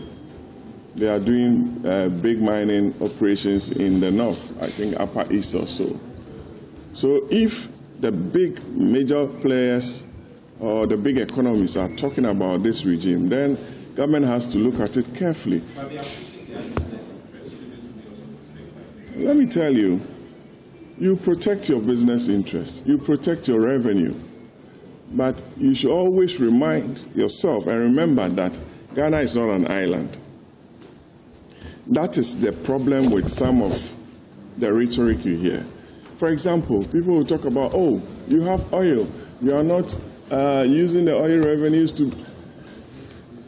They are doing big mining operations in the north, I think Upper East or so. So if the big major players or the big economies are talking about this regime, then government has to look at it carefully. Let me tell you, you protect your business interests, you protect your revenue, but you should always remind yourself and remember that Ghana is not an island. That is the problem with some of the rhetoric you hear. For example, people will talk about, oh, you have oil. You are not using the oil revenues to...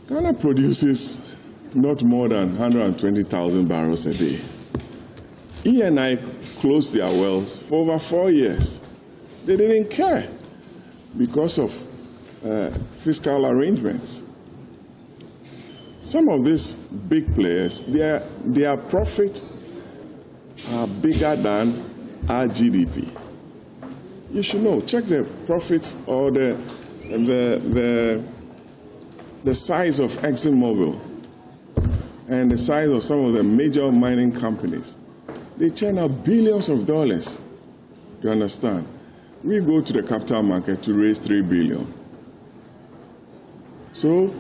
Ghana produces not more than 120,000 barrels a day. E&I closed their wells for over 4 years. They didn't care because of fiscal arrangements. Some of these big players, their profits are bigger than our GDP. You should know, check the profits or the size of ExxonMobil and the size of some of the major mining companies. They churn out billions of dollars. You understand? We go to the capital market to raise $3 billion. So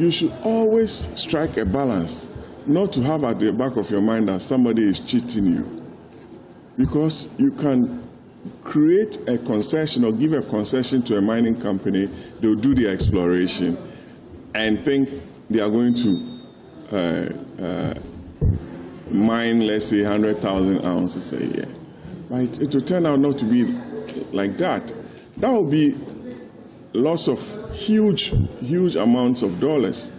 you should always strike a balance, not to have at the back of your mind that somebody is cheating you. Because you can create a concession or give a concession to a mining company, they'll do the exploration and think they are going to mine, let's say, 100,000 ounces a year. But it will turn out not to be like that. That will be loss of huge amounts of dollars.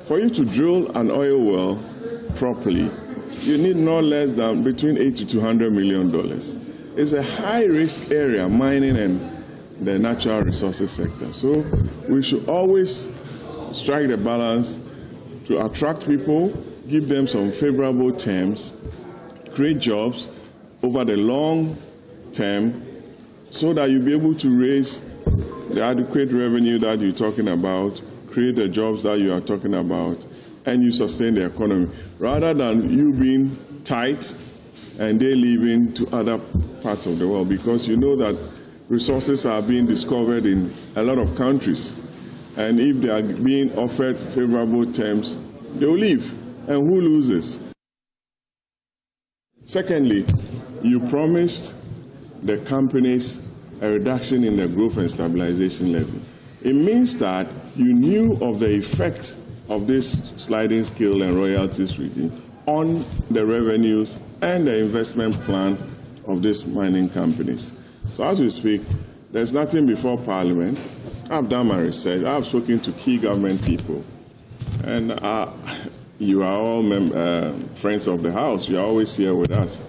For you to drill an oil well properly, you need no less than between $80 to $200 million. It's a high-risk area, mining and the natural resources sector. So we should always strike the balance to attract people, give them some favorable terms, create jobs over the long term so that you'll be able to raise the adequate revenue that you're talking about, create the jobs that you are talking about, and you sustain the economy, rather than you being tight and they leaving to other parts of the world, because you know that resources are being discovered in a lot of countries. And if they are being offered favorable terms, they will leave. And who loses? Secondly, you promised the companies a reduction in the growth and stabilization levy. It means that you knew of the effect of this sliding scale and royalties regime on the revenues and the investment plan of these mining companies. So as we speak, there's nothing before Parliament. I've done my research. I've spoken to key government people. And you are all friends of the House. You are always here with us.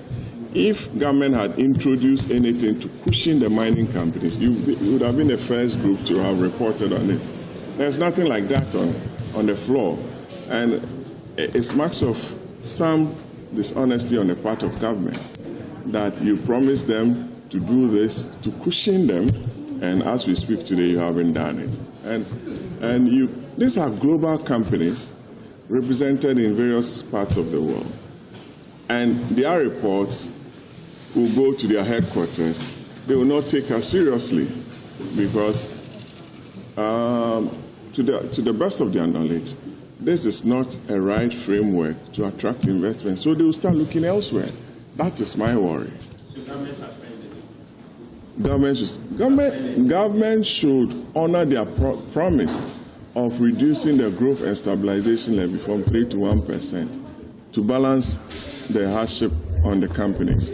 If government had introduced anything to cushion the mining companies, you would have been the first group to have reported on it. There's nothing like that on the floor. And it's marks of some dishonesty on the part of government that you promised them to do this to cushion them, and as we speak today, you haven't done it. And these are global companies represented in various parts of the world. And their reports will go to their headquarters. They will not take us seriously because, to the best of their knowledge, this is not a right framework to attract investment. So they will start looking elsewhere. That is my worry. So government suspend this? Government should honor their promise of reducing the growth and stabilization levy from 3 to 1% to balance the hardship on the companies.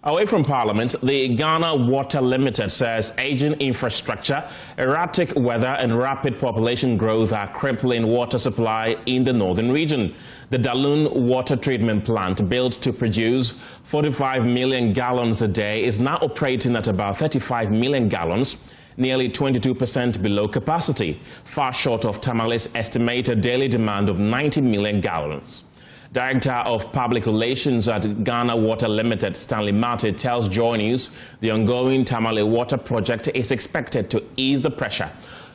Away from Parliament, the Ghana Water Limited says aging infrastructure, erratic weather and rapid population growth are crippling water supply in the northern region. The Daloon water treatment plant, built to produce 45 million gallons a day, is now operating at about 35 million gallons, nearly 22% below capacity, far short of Tamale's estimated daily demand of 90 million gallons. Director of Public Relations at Ghana Water Limited, Stanley Mate, tells JoyNews the ongoing Tamale Water project is expected to ease the pressure.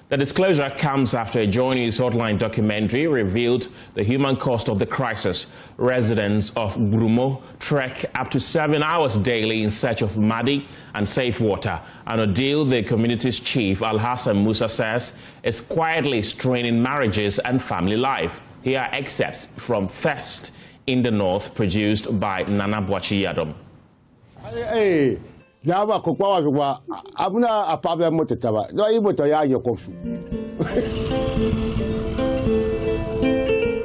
The disclosure comes after a JoyNews hotline documentary revealed the human cost of the crisis. Residents of Grumo trek up to 7 hours daily in search of muddy and safe water, an ordeal the community's chief, Al-Hassan Musa, says is quietly straining marriages and family life. Here are excerpts from Thirst in the North, produced by Nana Boachi Yadom.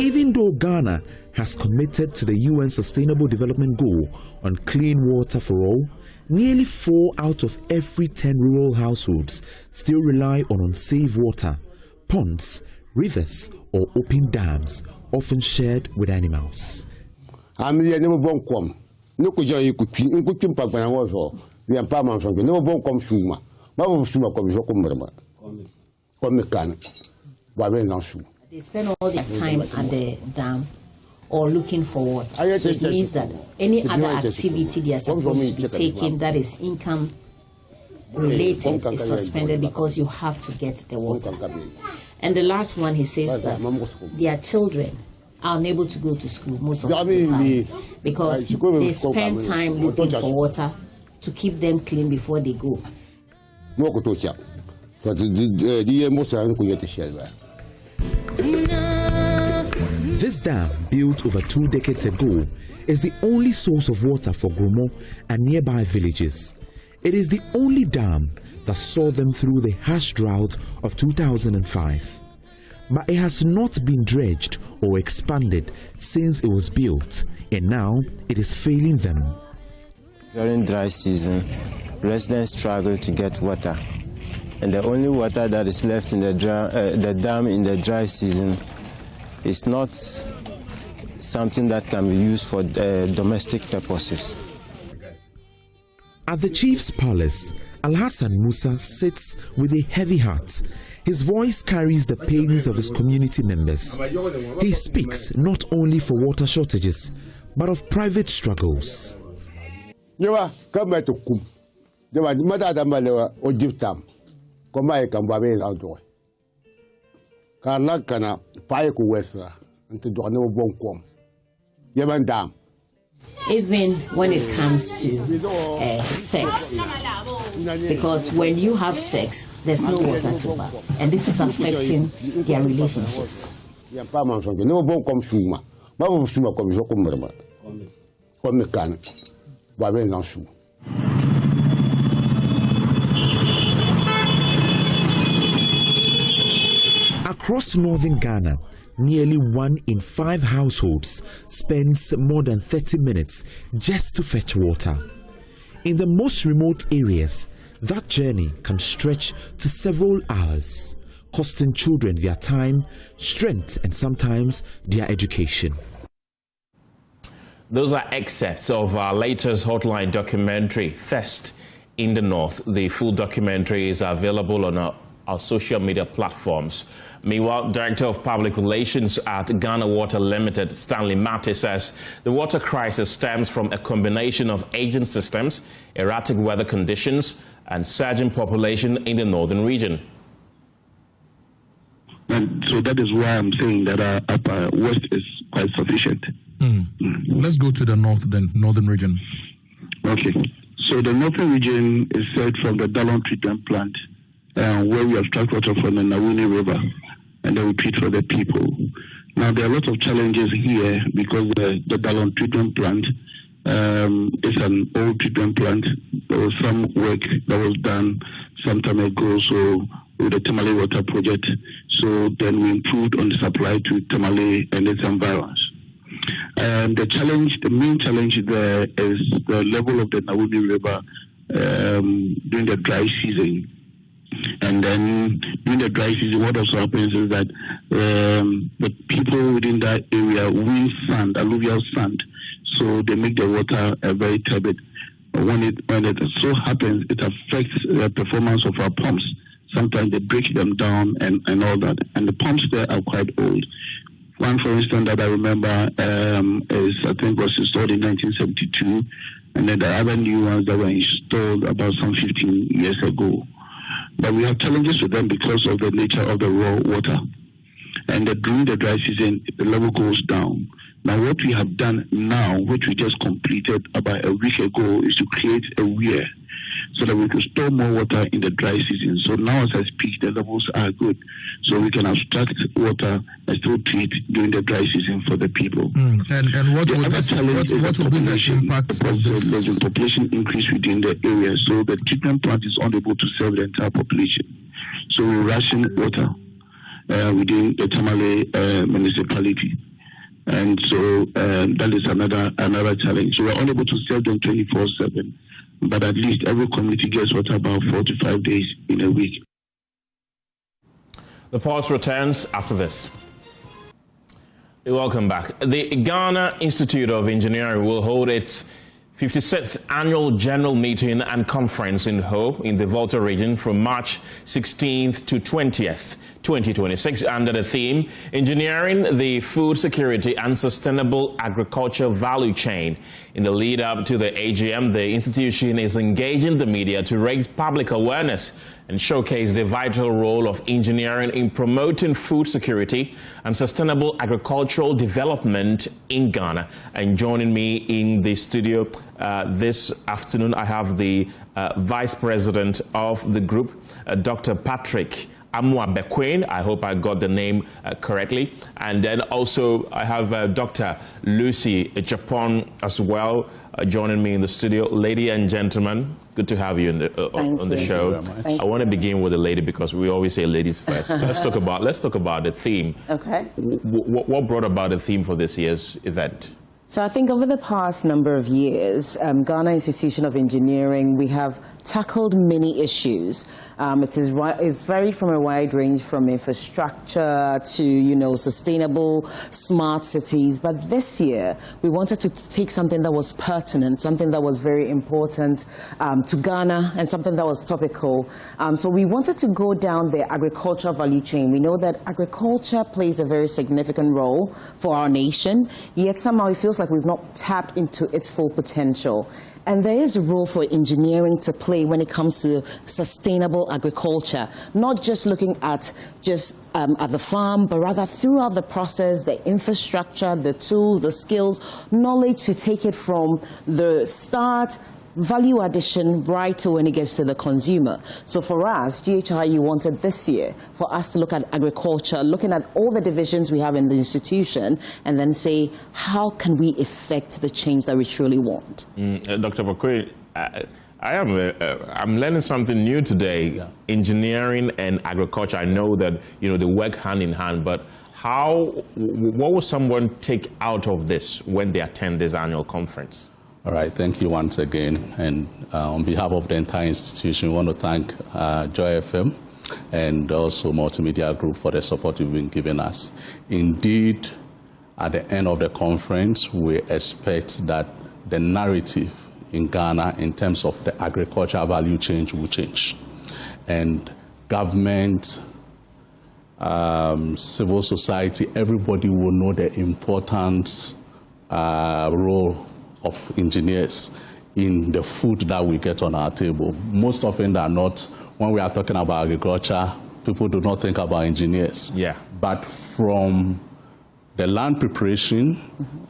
Even though Ghana has committed to the UN Sustainable Development Goal on clean water for all, nearly 4 out of every 10 rural households still rely on unsafe water, ponds, rivers or open dams, often shared with animals. They spend all their time at the dam or looking for water. So it means that any other activity they are supposed to be taking that is income related is suspended because you have to get the water. And the last one, he says that their children are unable to go to school most of the time because they spend time looking for water to keep them clean before they go. This dam, built over 2 decades ago, is the only source of water for Gomo and nearby villages. It is the only dam that saw them through the harsh drought of 2005. But it has not been dredged or expanded since it was built, and now it is failing them. During dry season, residents struggle to get water, and the only water that is left in the dam in the dry season is not something that can be used for domestic purposes. At the chief's palace, Alhassan Musa sits with a heavy heart. His voice carries the pains of his community members. He speaks not only for water shortages, but of private struggles. Even when it comes to sex, because when you have sex, there's no water to bath, and this is affecting their relationships. Across northern Ghana, nearly 1 in 5 households spends more than 30 minutes just to fetch water. In the most remote areas, that journey can stretch to several hours, costing children their time, strength, and sometimes their education. Those are excerpts of our latest Hotline documentary, Thirst in the North. The full documentary is available on our social media platforms. Meanwhile, Director of Public Relations at Ghana Water Limited, Stanley Mate, says the water crisis stems from a combination of aging systems, erratic weather conditions, and surging population in the northern region. And so that is why I'm saying that our upper west is quite sufficient. Let's go to the north then, northern region. Okay. So the northern region is served from the Dallon treatment plant, where we abstract water from the Nawuni River, and then we treat for the people. Now, there are a lot of challenges here because the Dallon treatment plant is an old treatment plant. There was some work that was done some time ago, so with the Tamale Water Project. So then we improved on the supply to Tamale and its environs. The main challenge there is the level of the Nawuni River during the dry season. And then during the dry season, what also happens is that the people within that area win sand, alluvial sand, so they make the water very turbid. When it so happens, it affects the performance of our pumps. Sometimes they break them down and all that. And the pumps there are quite old. One, for instance, that I remember I think was installed in 1972, and then the other new ones that were installed about some 15 years ago. But we have challenges with them because of the nature of the raw water. And during the dry season, the level goes down. Now, what we have done now, which we just completed about a week ago, is to create a weir so that we can store more water in the dry season. So now, as I speak, the levels are good. So we can abstract water and still treat during the dry season for the people. And what will be the impact of this? There's a population increase within the area, so the treatment plant is unable to serve the entire population. So we ration water within the Tamale municipality. And so that is another challenge. So we're unable to serve them 24/7, but at least every community gets water about 4 to 5 days in a week. The pulse returns after this. Welcome back. The Ghana Institute of Engineering will hold its 56th annual general meeting and conference in Ho in the Volta region from March 16th to 20th, 2026 under the theme Engineering the Food Security and Sustainable Agriculture Value Chain. In the lead up to the AGM, the institution is engaging the media to raise public awareness and showcase the vital role of engineering in promoting food security and sustainable agricultural development in Ghana. And joining me in the studio this afternoon, I have the Vice President of the group, Dr. Patrick Amwa-Bequain. I hope I got the name correctly. And then also I have Dr. Lucy Japon as well joining me in the studio. Ladies and gentlemen, good to have you on the show. I want to begin with the lady because we always say ladies first. Let's talk about the theme. Okay. What brought about the theme for this year's event? So I think over the past number of years, Ghana Institution of Engineering, we have tackled many issues. It's varied from a wide range from infrastructure to, sustainable smart cities. But this year, we wanted to take something that was pertinent, something that was very important to Ghana and something that was topical. So we wanted to go down the agricultural value chain. We know that agriculture plays a very significant role for our nation, yet somehow it feels like we've not tapped into its full potential. And there is a role for engineering to play when it comes to sustainable agriculture, not just looking at at the farm, but rather throughout the process, the infrastructure, the tools, the skills, knowledge to take it from the start, value addition right to when it gets to the consumer. So for us, GHRU wanted this year for us to look at agriculture, looking at all the divisions we have in the institution, and then say, how can we effect the change that we truly want? Dr. Bakwe, I'm learning something new today. Yeah. Engineering and agriculture, I know that they work hand in hand, but what will someone take out of this when they attend this annual conference? All right, thank you once again. And on behalf of the entire institution, we want to thank Joy FM and also Multimedia Group for the support you've been giving us. Indeed, at the end of the conference, we expect that the narrative in Ghana in terms of the agricultural value chain will change. And government, civil society, everybody will know the important role of engineers in the food that we get on our table. Most often than not, when we are talking about agriculture, people do not think about engineers. Yeah. But from the land preparation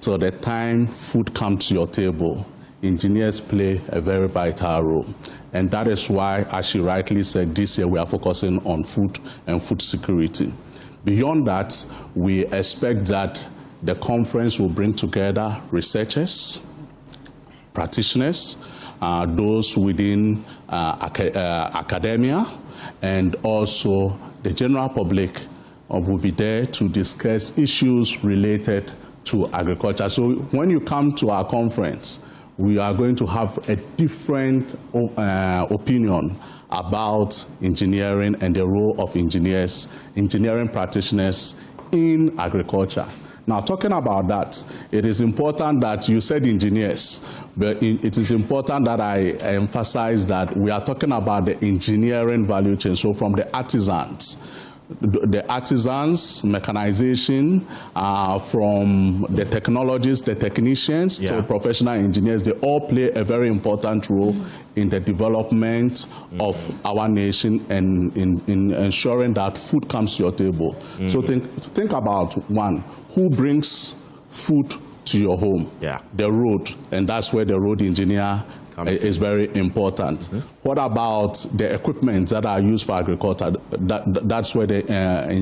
to the time food comes to your table, engineers play a very vital role. And that is why, as she rightly said, this year we are focusing on food and food security. Beyond that, we expect that the conference will bring together researchers, practitioners, those within academia, and also the general public will be there to discuss issues related to agriculture. So when you come to our conference, we are going to have a different opinion about engineering and the role of engineering practitioners in agriculture. Now, talking about that, it is important that you said engineers, but it is important that I emphasize that we are talking about the engineering value chain. So from the artisans, mechanization, from the technologists, the technicians, to professional engineers, they all play a very important role in the development of our nation and in ensuring that food comes to your table. So think about one, who brings food to your home? The road, and that's where the road engineer is very important. What about the equipment that are used for agriculture? That's where the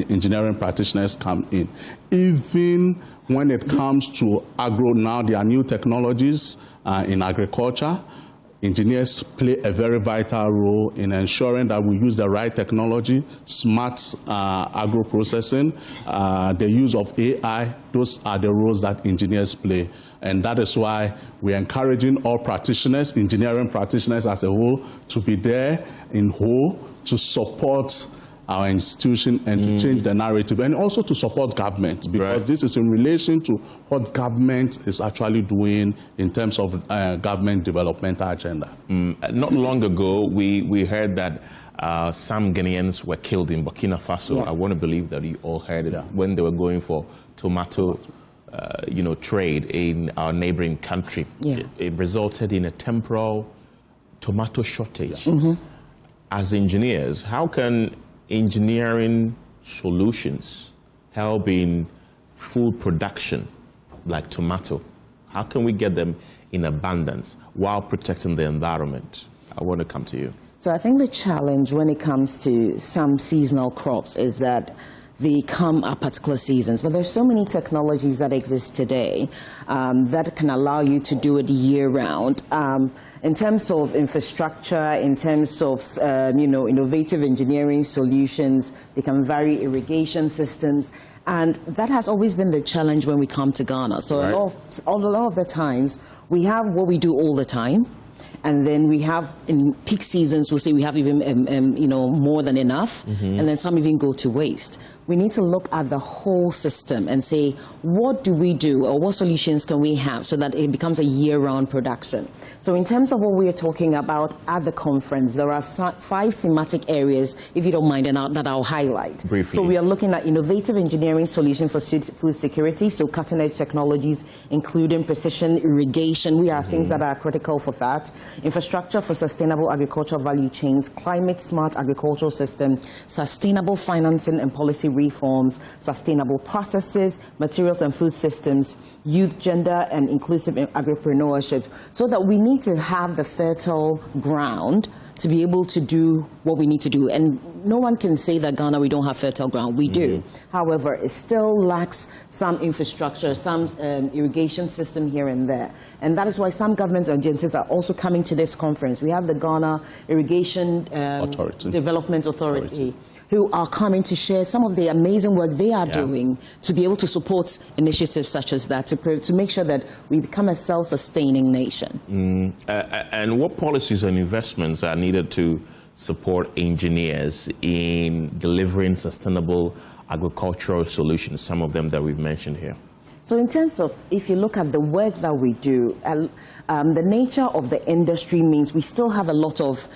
engineering practitioners come in. Even when it comes to agro, now there are new technologies in agriculture. Engineers play a very vital role in ensuring that we use the right technology, smart agro-processing, the use of AI. Those are the roles that engineers play. And that is why we're encouraging all practitioners, engineering practitioners as a whole, to be there in whole to support our institution and to change the narrative, and also to support government, because this is in relation to what government is actually doing in terms of government developmental agenda. Not long ago, we heard that some Ghanaians were killed in Burkina Faso. Yeah. I want to believe that you all heard it when they were going for tomato, trade in our neighboring country. Yeah. It resulted in a temporal tomato shortage. As engineers, how can engineering solutions help in food production like tomato? How can we get them in abundance while protecting the environment? I want to come to you. So I think the challenge when it comes to some seasonal crops is that they come at particular seasons. But there's so many technologies that exist today that can allow you to do it year-round. In terms of infrastructure, in terms of innovative engineering solutions, they can vary irrigation systems. And that has always been the challenge when we come to Ghana. So a lot of the times, we have what we do all the time. And then we have, in peak seasons, we'll say we have even, more than enough. And then some even go to waste. We need to look at the whole system and say, what do we do or what solutions can we have so that it becomes a year-round production? So in terms of what we are talking about at the conference, there are 5 thematic areas, if you don't mind, that I'll highlight. Briefly. So we are looking at innovative engineering solutions for food security, so cutting-edge technologies, including precision irrigation. We have things that are critical for that. Infrastructure for sustainable agricultural value chains, climate-smart agricultural system, sustainable financing and policy reforms, sustainable processes, materials and food systems, youth, gender, and inclusive agripreneurship, so that we need to have the fertile ground to be able to do what we need to do. And no one can say that Ghana, we don't have fertile ground. We do. However, it still lacks some infrastructure, some irrigation system here and there. And that is why some government agencies are also coming to this conference. We have the Ghana Irrigation Development Authority, who are coming to share some of the amazing work they are doing to be able to support initiatives such as that, to make sure that we become a self-sustaining nation. And what policies and investments are needed to support engineers in delivering sustainable agricultural solutions, some of them that we've mentioned here? So in terms of, if you look at the work that we do, the nature of the industry means we still have a lot of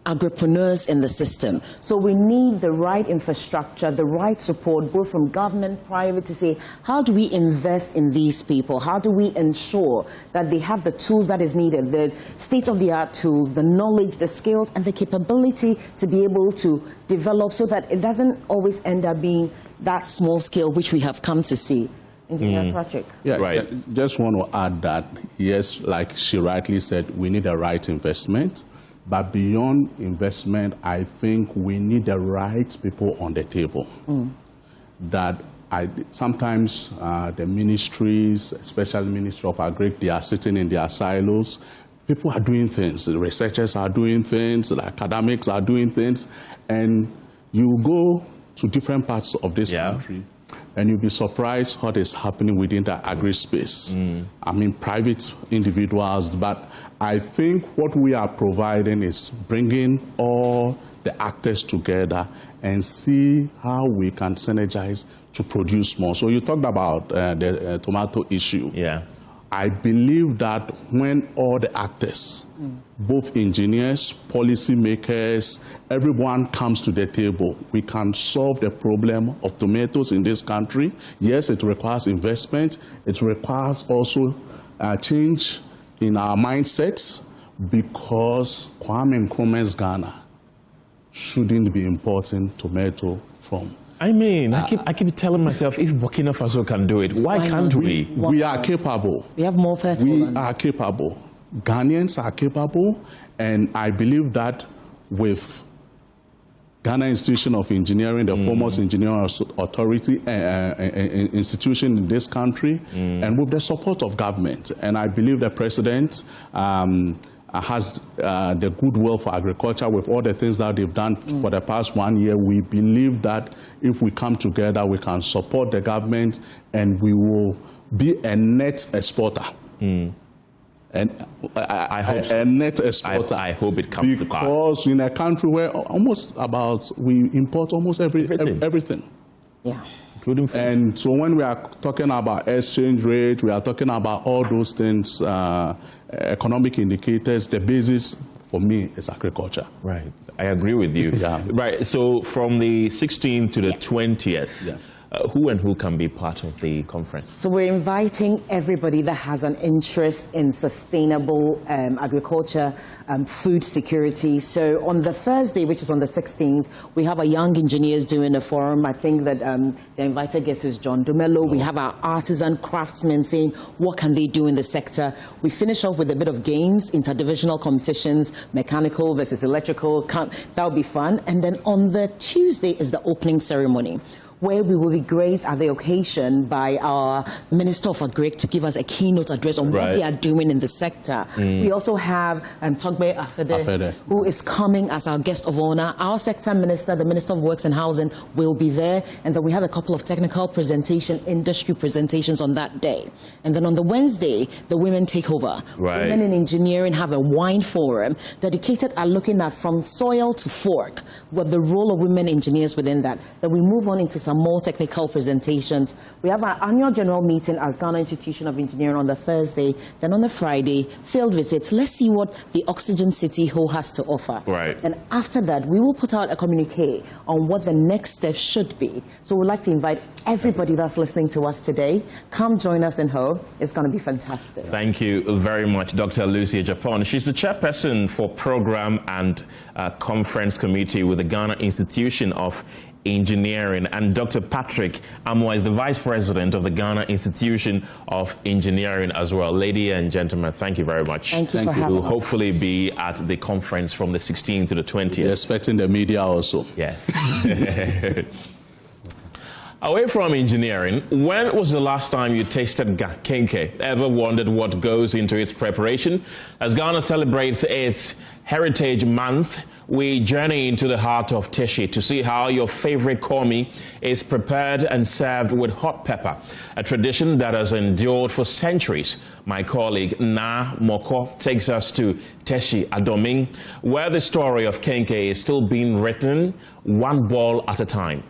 agripreneurs in the system. So we need the right infrastructure, the right support, both from government, private, to say, how do we invest in these people? How do we ensure that they have the tools that is needed, the state-of-the-art tools, the knowledge, the skills, and the capability to be able to develop so that it doesn't always end up being that small scale which we have come to see. Engineer Patrick. Yeah, right. Just want to add that, yes, like she rightly said, we need the right investment. But beyond investment, I think we need the right people on the table. That sometimes the ministries, especially Ministry of Agri, they are sitting in their silos. People are doing things. The researchers are doing things. The academics are doing things. And you go to different parts of this country, and you'll be surprised what is happening within the agri space. I mean, private individuals, but I think what we are providing is bringing all the actors together and see how we can synergize to produce more. So you talked about the tomato issue. Yeah. I believe that when all the actors, both engineers, policymakers, everyone comes to the table, we can solve the problem of tomatoes in this country. Yes, it requires investment. It requires also change in our mindsets, because Kwame Nkrumah's Ghana shouldn't be importing tomato from. I mean, I keep telling myself, if Burkina Faso can do it, why can't we? We are capable. We have more fertile land. We are capable. Ghanaians are capable, and I believe that with Ghana Institution of Engineering, the foremost engineering authority institution in this country, and with the support of government. And I believe the president has the goodwill for agriculture with all the things that they've done for the past 1 year. We believe that if we come together, we can support the government and we will be a net exporter. And I hope so. A net exporter. I hope it comes to pass. Because in a country where we import almost everything. Yeah. Including food. And so when we are talking about exchange rate, we are talking about all those things, economic indicators, the basis for me, is agriculture. Right. I agree with you. Yeah. Right. So from the 16th to the 20th, who can be part of the conference? So we're inviting everybody that has an interest in sustainable agriculture, food security. So on the Thursday, which is on the 16th, we have our young engineers doing a forum. I think that the invited guest is John Dumelo. We have our artisan craftsmen saying what can they do in the sector. We finish off with a bit of games, interdivisional competitions, mechanical versus electrical. That would be fun. And then on the Tuesday is the opening ceremony, where we will be graced at the occasion by our Minister of Agric to give us a keynote address on what they are doing in the sector. We also have Togbe Afede, who is coming as our guest of honor. Our sector minister, the Minister of Works and Housing, will be there. And then we have a couple of technical industry presentations on that day. And then on the Wednesday, the women take over. Women in engineering have a wine forum dedicated at looking at from soil to fork, what the role of women engineers within that. Then we move on into some more technical presentations. We have our annual general meeting as Ghana Institution of Engineering on the Thursday. Then on the Friday, field visits. Let's see what the Oxygen City Hall has to offer. And after that, we will put out a communique on what the next step should be. So we'd like to invite everybody that's listening to us today. Come join us in Ho. It's going to be fantastic. Thank you very much, Dr. Lucia Japon. She's the chairperson for Program and Conference Committee with the Ghana Institution of Engineering, and Dr. Patrick Amoah is the Vice President of the Ghana Institution of Engineering as well. Ladies and gentlemen, thank you very much. Thank you for having us. We'll hopefully be at the conference from the 16th to the 20th. We're expecting the media also. Yes. Away from engineering, when was the last time you tasted kenke? Ever wondered what goes into its preparation? As Ghana celebrates its Heritage Month, we journey into the heart of Teshi to see how your favorite komi is prepared and served with hot pepper, a tradition that has endured for centuries. My colleague Na Moko takes us to Teshi Adoming, where the story of kenke is still being written one ball at a time.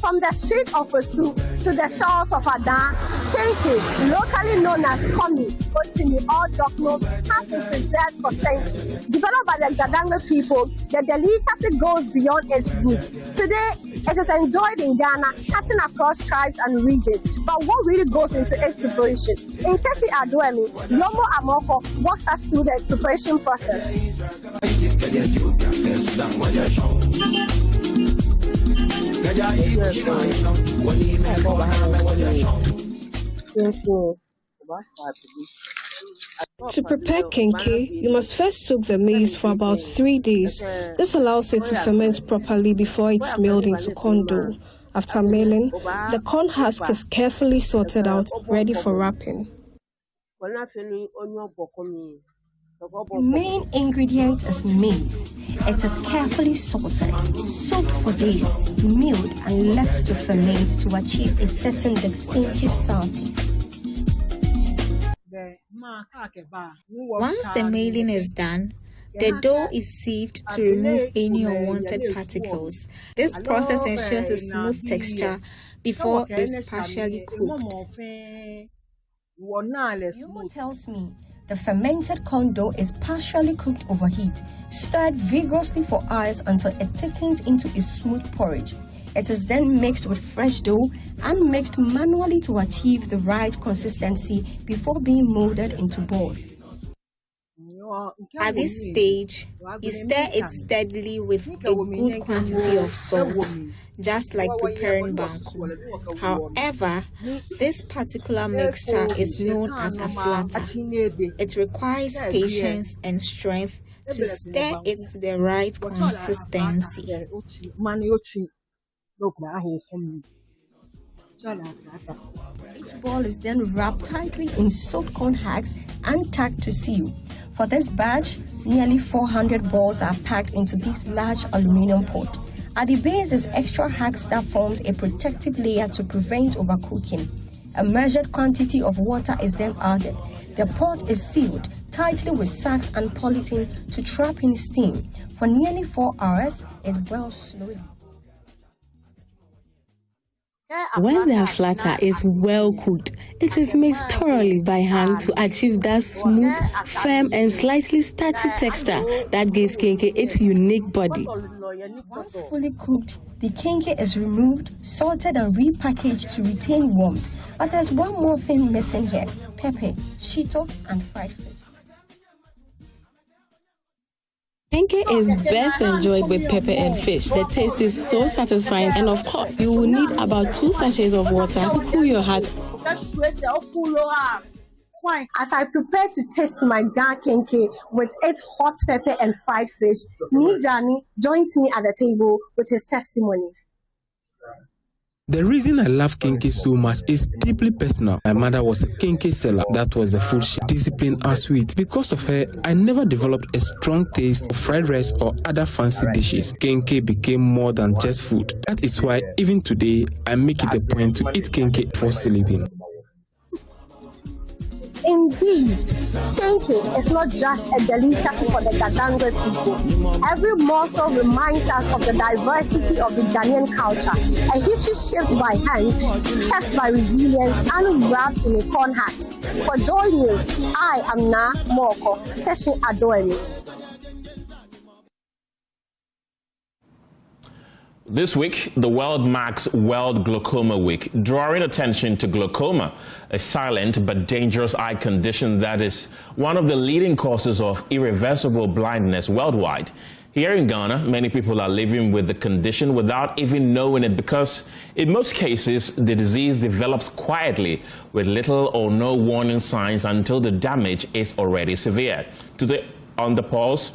From the street of Osu to the shores of Adan, kenke, locally known as komi, Otimi or Dokno, has been preserved for centuries. Developed by the Gadangme people, the delicacy goes beyond its roots. Today, it is enjoyed in Ghana, cutting across tribes and regions. But what really goes into its preparation? In Teshi Adoemi, Yomo Amoko walks us through the preparation process. To prepare kenke, you must first soak the maize for about 3 days. This allows it to ferment properly before it's milled into corn dough. After milling, the corn husk is carefully sorted out, ready for wrapping. The main ingredient is maize. It is carefully salted, soaked for days, milled and left to ferment to achieve a certain distinctive sour taste. Once the milling is done, the dough is sieved to remove any unwanted particles. This process ensures a smooth texture before it's partially cooked. Yomo tells me the fermented corn dough is partially cooked over heat, stirred vigorously for hours until it thickens into a smooth porridge. It is then mixed with fresh dough and mixed manually to achieve the right consistency before being molded into balls. At this stage, you stir it steadily with a good quantity of salt, just like preparing banku. However, this particular mixture is known as a flatter. It requires patience and strength to stir it to the right consistency. Each ball is then wrapped tightly in soaked corn husks and tacked to seal. For this batch, nearly 400 balls are packed into this large aluminum pot. At the base is extra husks that forms a protective layer to prevent overcooking. A measured quantity of water is then added. The pot is sealed tightly with sacks and polythene to trap in steam. For nearly 4 hours, it boils slowly. When the flatter is well cooked, it is mixed thoroughly by hand to achieve that smooth, firm and slightly starchy texture that gives kenkey its unique body. Once fully cooked, the kenkey is removed, salted and repackaged to retain warmth. But there's one more thing missing here: pepper, shito and fried fish. Kenkey is best enjoyed with pepper and fish. The taste is so satisfying, and of course, you will need about 2 sachets of water to cool your heart. As I prepare to taste my Ghana kenkey with its hot pepper and fried fish, Nijani joins me at the table with his testimony. The reason I love kenkey so much is deeply personal. My mother was a kenkey seller. That was the food she disciplined us with. Because of her, I never developed a strong taste for fried rice or other fancy dishes. Kenkey became more than just food. That is why even today, I make it a point to eat kenkey before sleeping. Indeed, kenkey is not just a delicacy for the Gazangwe people. Every morsel reminds us of the diversity of the Ghanaian culture, a history shaped by hands, kept by resilience, and wrapped in a corn hat. For JoyNews, I am Na Moko, Teshin Adoeni. This week, the world marks World Glaucoma Week, drawing attention to glaucoma, a silent but dangerous eye condition that is one of the leading causes of irreversible blindness worldwide. Here in Ghana, many people are living with the condition without even knowing it because, in most cases, the disease develops quietly with little or no warning signs until the damage is already severe. Today, on The Pulse,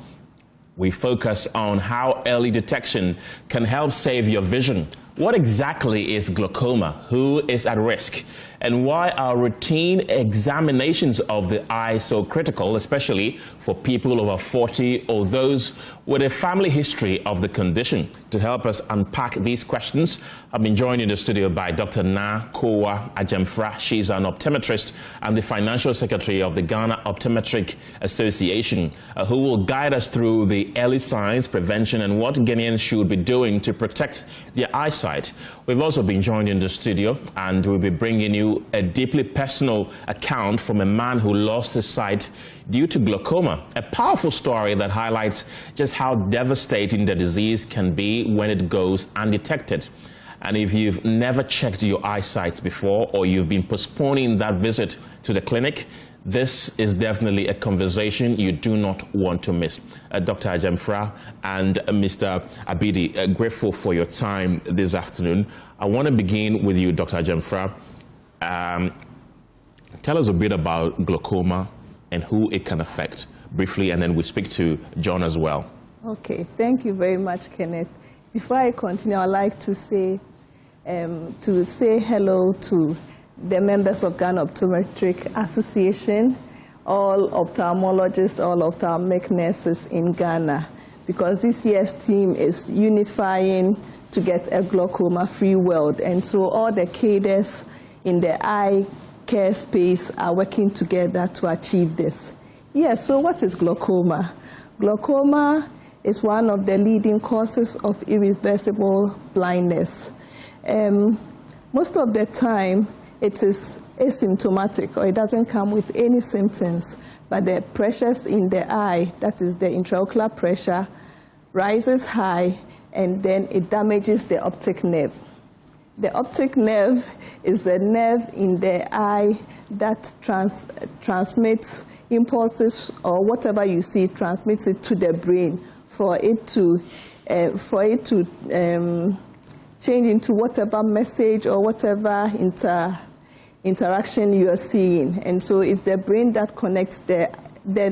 we focus on how early detection can help save your vision. What exactly is glaucoma? Who is at risk? And why are routine examinations of the eye so critical, especially for people over 40 or those with a family history of the condition? To help us unpack these questions, I've been joined in the studio by Dr. Na Kowa Ajemfra. She's an optometrist and the financial secretary of the Ghana Optometric Association, who will guide us through the early signs, prevention, and what Ghanaians should be doing to protect their eyesight. We've also been joined in the studio, and we'll be bringing you a deeply personal account from a man who lost his sight due to glaucoma, a powerful story that highlights just how devastating the disease can be when it goes undetected. And if you've never checked your eyesight before, or you've been postponing that visit to the clinic, this is definitely a conversation you do not want to miss. Dr. Ajemfra and Mr. Abidi, grateful for your time this afternoon. I want to begin with you, Dr. Ajemfra. Tell us a bit about glaucoma and who it can affect briefly, and then we speak to John as well. Okay, thank you very much, Kenneth. Before I continue, I'd like to say hello to the members of Ghana Optometric Association, all ophthalmologists, all ophthalmic nurses in Ghana, because this year's theme is unifying to get a glaucoma-free world. And so all the cadres in the eye care space are working together to achieve this. Yes, so what is glaucoma? Glaucoma is one of the leading causes of irreversible blindness. Most of the time, it is asymptomatic, or it doesn't come with any symptoms, but the pressures in the eye, that is the intraocular pressure, rises high, and then it damages the optic nerve. The optic nerve is the nerve in the eye that transmits impulses, or whatever you see, transmits it to the brain for it to change into whatever message or whatever interaction you are seeing. And so it's the brain that connects the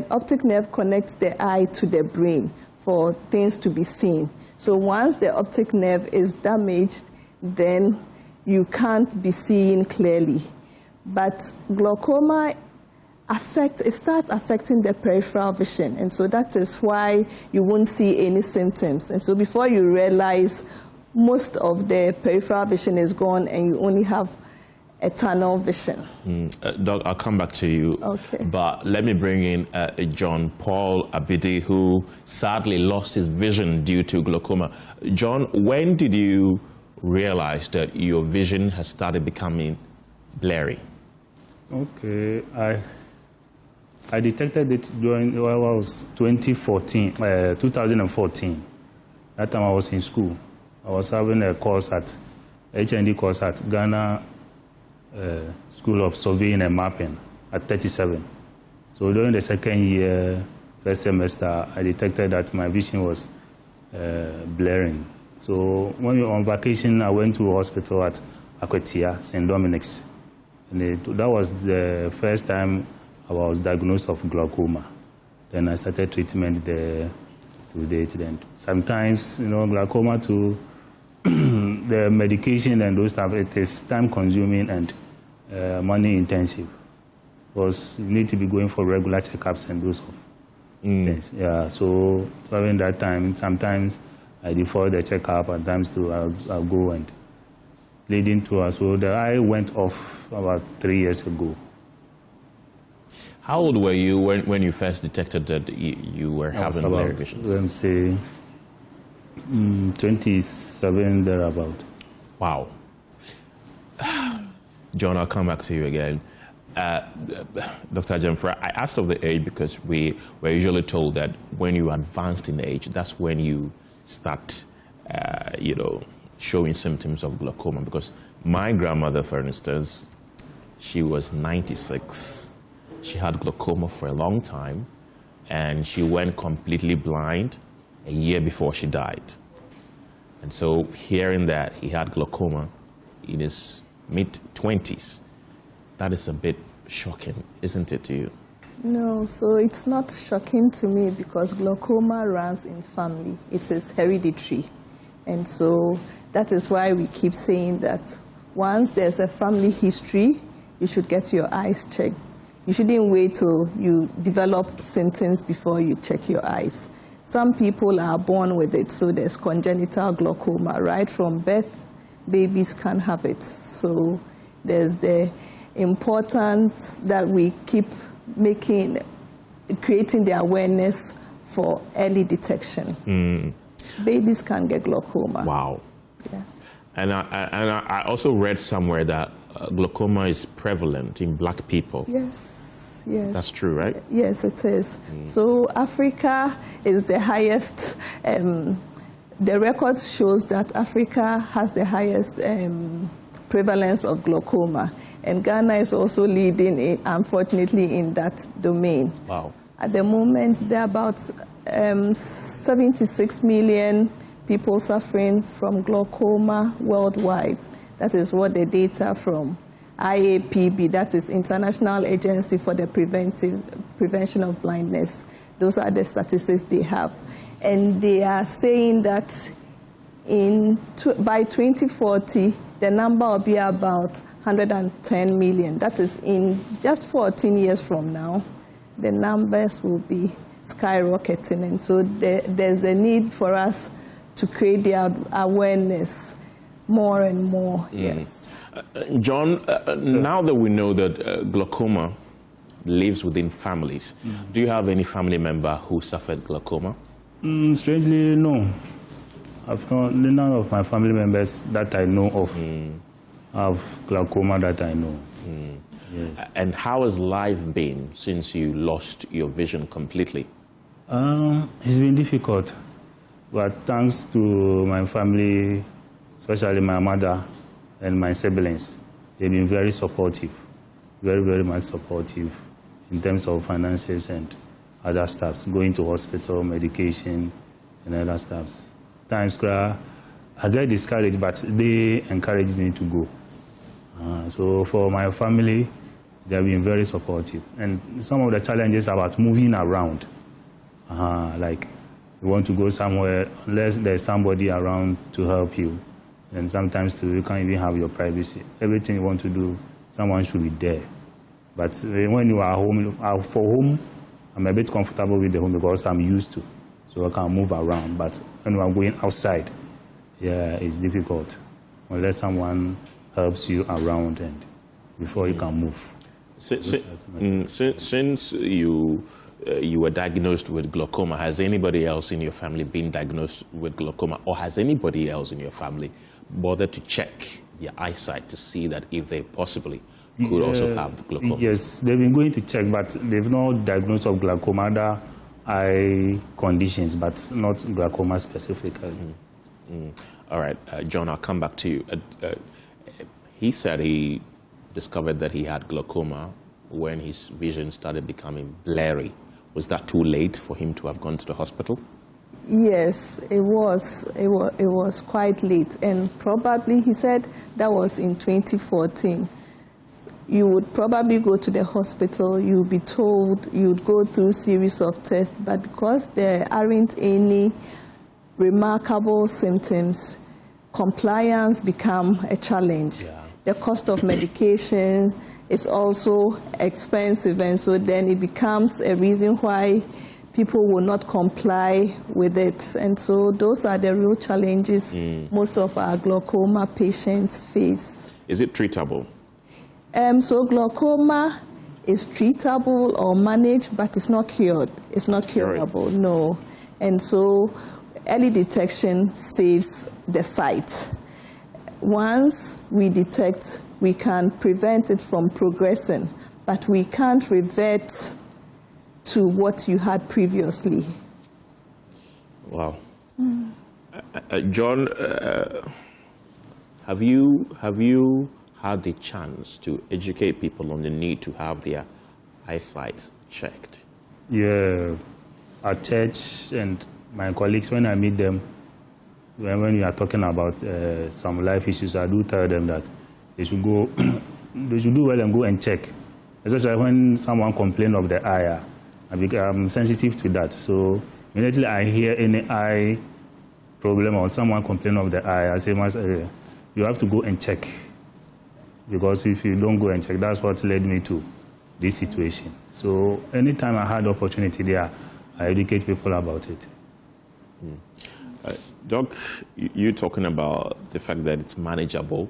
optic nerve connects the eye to the brain for things to be seen. So once the optic nerve is damaged, then you can't be seeing clearly. But glaucoma starts affecting the peripheral vision, and so that is why you won't see any symptoms. And so before you realize, most of the peripheral vision is gone and you only have a tunnel vision. Doc, I'll come back to you. Okay. But let me bring in John Paul Abidi, who sadly lost his vision due to glaucoma. John, when did you realized that your vision has started becoming blurry? Okay, I detected it during I was 2014. That time I was in school. I was having a course at HND course at Ghana School of Surveying and Mapping at 37. So during the second year, first semester, I detected that my vision was blurring. So when we were on vacation, I went to a hospital at Akwetia, St. Dominic's. And that was the first time I was diagnosed of glaucoma. Then I started treatment there to date. Then sometimes, glaucoma too, the medication and those stuff, it is time-consuming and money-intensive. Because you need to be going for regular checkups and those things. Yeah, so during that time, sometimes I defer the checkup, and times I'll go and leading to us. So the eye went off about 3 years ago. How old were you when you first detected that you were having blurry vision? Let me say 27 thereabout. Wow. John, I'll come back to you again. Dr. Jamfra, I asked of the age because we were usually told that when you advanced in age, that's when you start, showing symptoms of glaucoma. Because my grandmother, for instance, she was 96. She had glaucoma for a long time, and she went completely blind a year before she died. And so hearing that he had glaucoma in his mid-20s, that is a bit shocking, isn't it to you? No, so it's not shocking to me because glaucoma runs in family. It is hereditary. And so that is why we keep saying that once there's a family history, you should get your eyes checked. You shouldn't wait till you develop symptoms before you check your eyes. Some people are born with it, so there's congenital glaucoma. Right from birth, babies can have it. So there's the importance that we keep creating the awareness for early detection. Babies can get glaucoma. Wow. Yes. And I also read somewhere that glaucoma is prevalent in black people. Yes, yes. That's true, right? Yes, it is. So Africa is the highest, the record shows that Africa has the highest prevalence of glaucoma. And Ghana is also leading, unfortunately, in that domain. Wow. At the moment, there are about 76 million people suffering from glaucoma worldwide. That is what the data from IAPB, that is International Agency for the Prevention of Blindness. Those are the statistics they have. And they are saying that by 2040, the number will be about 110 million. That is in just 14 years from now. The numbers will be skyrocketing. And so there's a need for us to create the awareness more and more, yes. John, now that we know that glaucoma lives within families, do you have any family member who suffered glaucoma? Strangely, no. None of my family members that I know of have glaucoma that I know. Yes. And how has life been since you lost your vision completely? It's been difficult, but thanks to my family, especially my mother and my siblings, they've been very supportive, very, very much supportive in terms of finances and other stuff, going to hospital, medication, and other stuff. Times I get discouraged, but they encourage me to go. So for my family, they've been very supportive. And some of the challenges about moving around, like you want to go somewhere, unless there's somebody around to help you, and sometimes you can't even have your privacy. Everything you want to do, someone should be there. But when you are home, for home, I'm a bit comfortable with the home because I'm used to, so I can move around. But when we are going outside, yeah, it's difficult unless someone helps you around and before you can move. Since you were diagnosed with glaucoma, has anybody else in your family been diagnosed with glaucoma, or has anybody else in your family bothered to check their eyesight to see that if they possibly could also have glaucoma? Yes, they've been going to check, but they've not diagnosed of glaucoma, other eye conditions, but not glaucoma specifically. All right, John, I'll come back to you. He said he discovered that he had glaucoma when his vision started becoming blurry. Was that too late for him to have gone to the hospital? Yes, it was. It was quite late, and probably he said that was in 2014. You would probably go to the hospital. You'd be told you'd go through a series of tests, but because there aren't any remarkable symptoms, compliance become a challenge. Yeah. The cost of medication is also expensive, and so then it becomes a reason why people will not comply with it. And so those are the real challenges most of our glaucoma patients face. Is it treatable? So glaucoma is treatable or managed, but it's not cured. It's not curable, no. And so early detection saves the sight. Once we detect, we can prevent it from progressing, but we can't revert to what you had previously. Wow. John, have you had the chance to educate people on the need to have their eyesight checked? Yeah, at church and my colleagues, when I meet them, when we are talking about some life issues, I do tell them that they should go, they should do well and go and check. Especially when someone complains of the eye, I'm sensitive to that. So immediately I hear any eye problem or someone complain of the eye, I say, you have to go and check. Because if you don't go and check, that's what led me to this situation. So anytime I had opportunity there, I educate people about it. Doc, you're talking about the fact that it's manageable,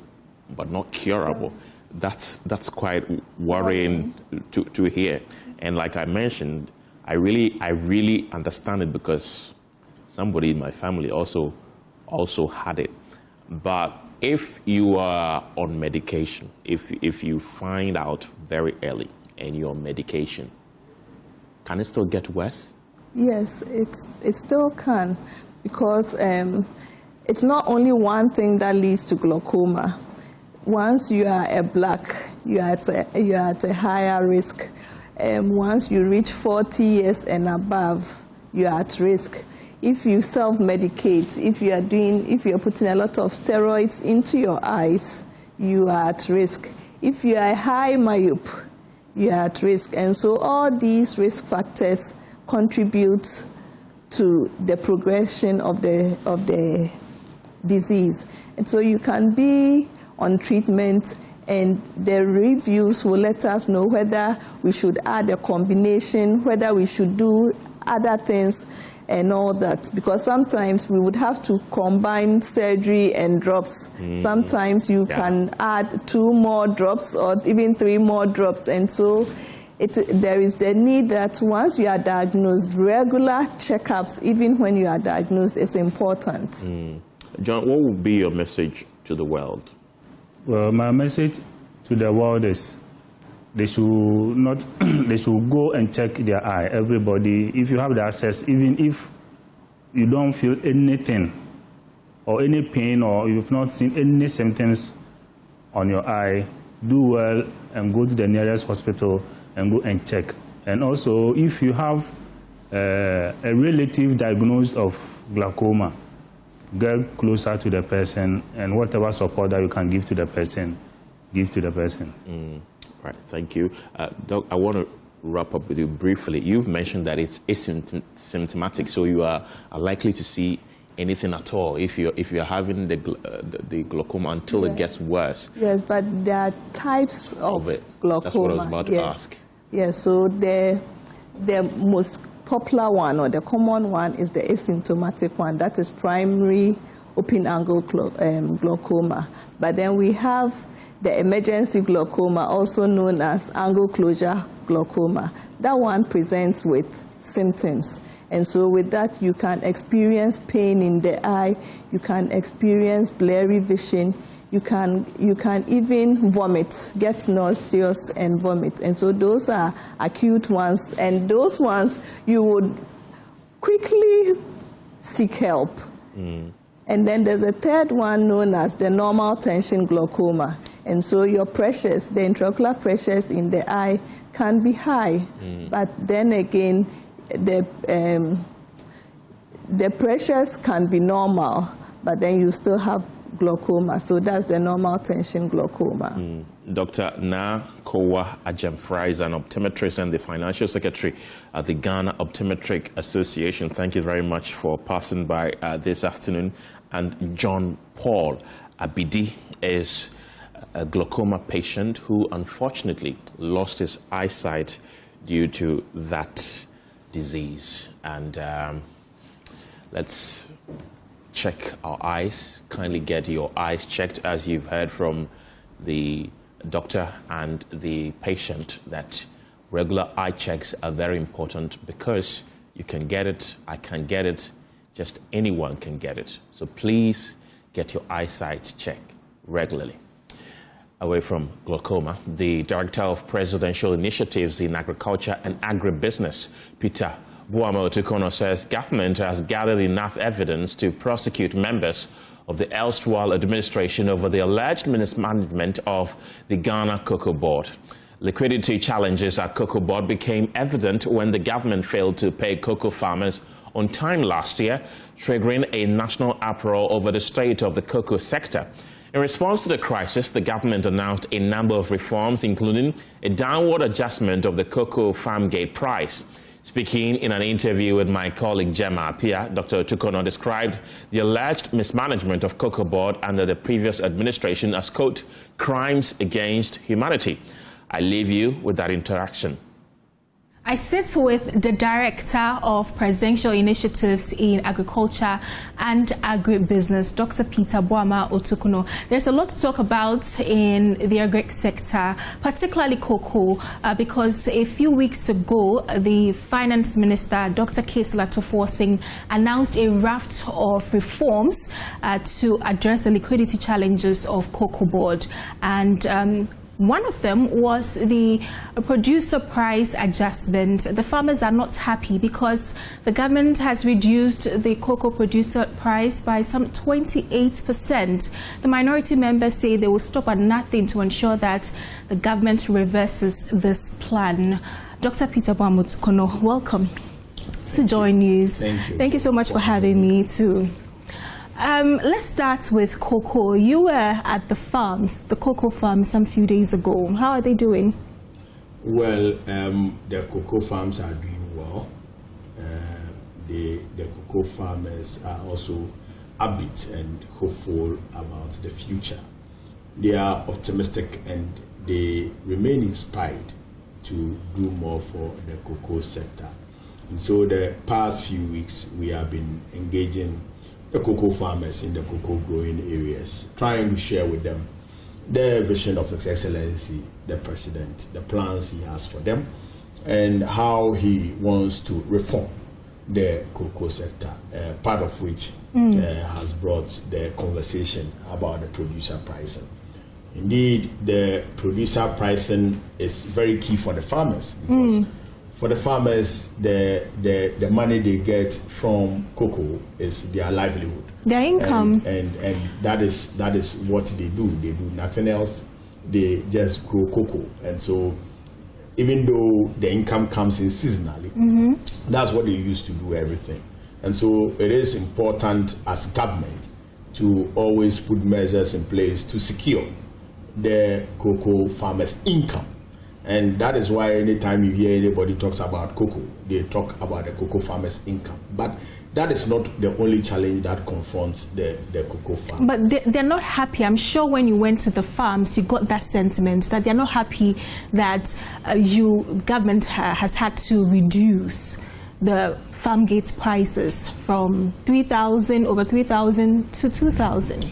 but not curable. That's quite worrying to hear. And like I mentioned, I really understand it because somebody in my family also had it. But if you are on medication, if you find out very early and you're on medication, can it still get worse? Yes, it still can, because it's not only one thing that leads to glaucoma. Once you are a black, you are at a higher risk. Once you reach 40 years and above, you are at risk. If you self-medicate, if you're putting a lot of steroids into your eyes, you are at risk. If you are a high myope, you are at risk. And so all these risk factors contribute to the progression of the disease. And so you can be on treatment, and the reviews will let us know whether we should add a combination, whether we should do other things and all that, because sometimes we would have to combine surgery and drops. Sometimes you can add 2 more drops or even 3 more drops, and so there is the need that once you are diagnosed, regular checkups, even when you are diagnosed, is important. John, what would be your message to the world? Well, my message to the world is they should go and check their eye. Everybody, if you have the access, even if you don't feel anything or any pain, or you've not seen any symptoms on your eye, do well and go to the nearest hospital and go and check. And also, if you have a relative diagnosed of glaucoma, get closer to the person, and whatever support that you can give to the person, give to the person. Right, thank you. Doc, I want to wrap up with you briefly. You've mentioned that it's asymptomatic, so you are likely to see anything at all if you're having the glaucoma until it gets worse. Yes, but there are types of glaucoma. That's what I was about to ask. Yes, so the most popular one, or the common one, is the asymptomatic one. That is primary open-angle glaucoma. But then we have the emergency glaucoma, also known as angle closure glaucoma. That one presents with symptoms. And so with that, you can experience pain in the eye, you can experience blurry vision, you can even vomit, get nauseous and vomit. And so those are acute ones, and those ones you would quickly seek help. And then there's a third one known as the normal tension glaucoma. And so your pressures, the intraocular pressures in the eye can be high, but then again, the pressures can be normal, but then you still have glaucoma. So that's the normal tension glaucoma. Dr. Na Kowa Ajamfra is an optometrist and the financial secretary at the Ghana Optometric Association. Thank you very much for passing by this afternoon. And John Paul Abidi is a glaucoma patient who unfortunately lost his eyesight due to that disease. And let's check our eyes. Kindly get your eyes checked, as you've heard from the doctor and the patient, that regular eye checks are very important because you can get it, I can get it, just anyone can get it. So please get your eyesight checked regularly. Away from glaucoma, the Director of Presidential Initiatives in Agriculture and Agribusiness, Peter Boama Otukono, says government has gathered enough evidence to prosecute members of the erstwhile administration over the alleged mismanagement of the Ghana Cocoa Board. Liquidity challenges at Cocoa Board became evident when the government failed to pay cocoa farmers on time last year, triggering a national uproar over the state of the cocoa sector. In response to the crisis, the government announced a number of reforms, including a downward adjustment of the cocoa farm gate price. Speaking in an interview with my colleague Gemma Apia, Dr. Otukono described the alleged mismanagement of Cocoa Board under the previous administration as, quote, crimes against humanity. I leave you with that interaction. I sit with the Director of Presidential Initiatives in Agriculture and Agribusiness, Dr. Peter Boama Otukono. There's a lot to talk about in the agri sector, particularly cocoa, because a few weeks ago, the Finance Minister, Dr. Kate Latofor-Singh, announced a raft of reforms to address the liquidity challenges of Cocoa Board. And one of them was the producer price adjustment. The farmers are not happy because the government has reduced the cocoa producer price by some 28%. The minority members say they will stop at nothing to ensure that the government reverses this plan. Dr. Peter Boama Otukono, welcome to JoyNews. Thank you. Thank you so much for having me too. Let's start with cocoa. You were at the farms, the cocoa farms, some few days ago. How are they doing? Well, the cocoa farms are doing well. The cocoa farmers are also upbeat and hopeful about the future. They are optimistic and they remain inspired to do more for the cocoa sector. And so the past few weeks, we have been engaging the cocoa farmers in the cocoa growing areas, trying to share with them the vision of His Excellency, the President, the plans he has for them, and how he wants to reform the cocoa sector, part of which has brought the conversation about the producer pricing. Indeed, the producer pricing is very key for the farmers, because for the farmers, the money they get from cocoa is their livelihood, their income, and that is what they do. They do nothing else. They just grow cocoa, and so even though the income comes in seasonally, that's what they use to do everything. And so it is important as government to always put measures in place to secure the cocoa farmers' income. And that is why anytime you hear anybody talks about cocoa, they talk about the cocoa farmers' income. But that is not the only challenge that confronts the cocoa farm. But they're not happy. I'm sure when you went to the farms, you got that sentiment that they're not happy that government has had to reduce the farm gate prices from 3,000, over 3,000 to 2,000.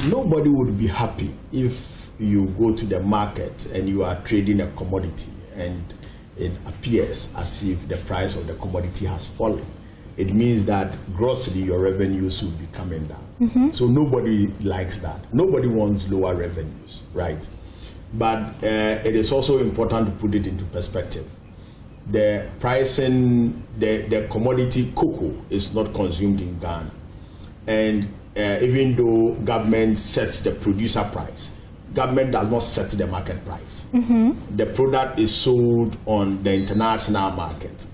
Nobody would be happy if you go to the market and you are trading a commodity and it appears as if the price of the commodity has fallen. It means that grossly your revenues will be coming down. So nobody likes that. Nobody wants lower revenues, right? But it is also important to put it into perspective. The pricing, the commodity cocoa is not consumed in Ghana. And even though government sets the producer price, government does not set the market price. The product is sold on the international market.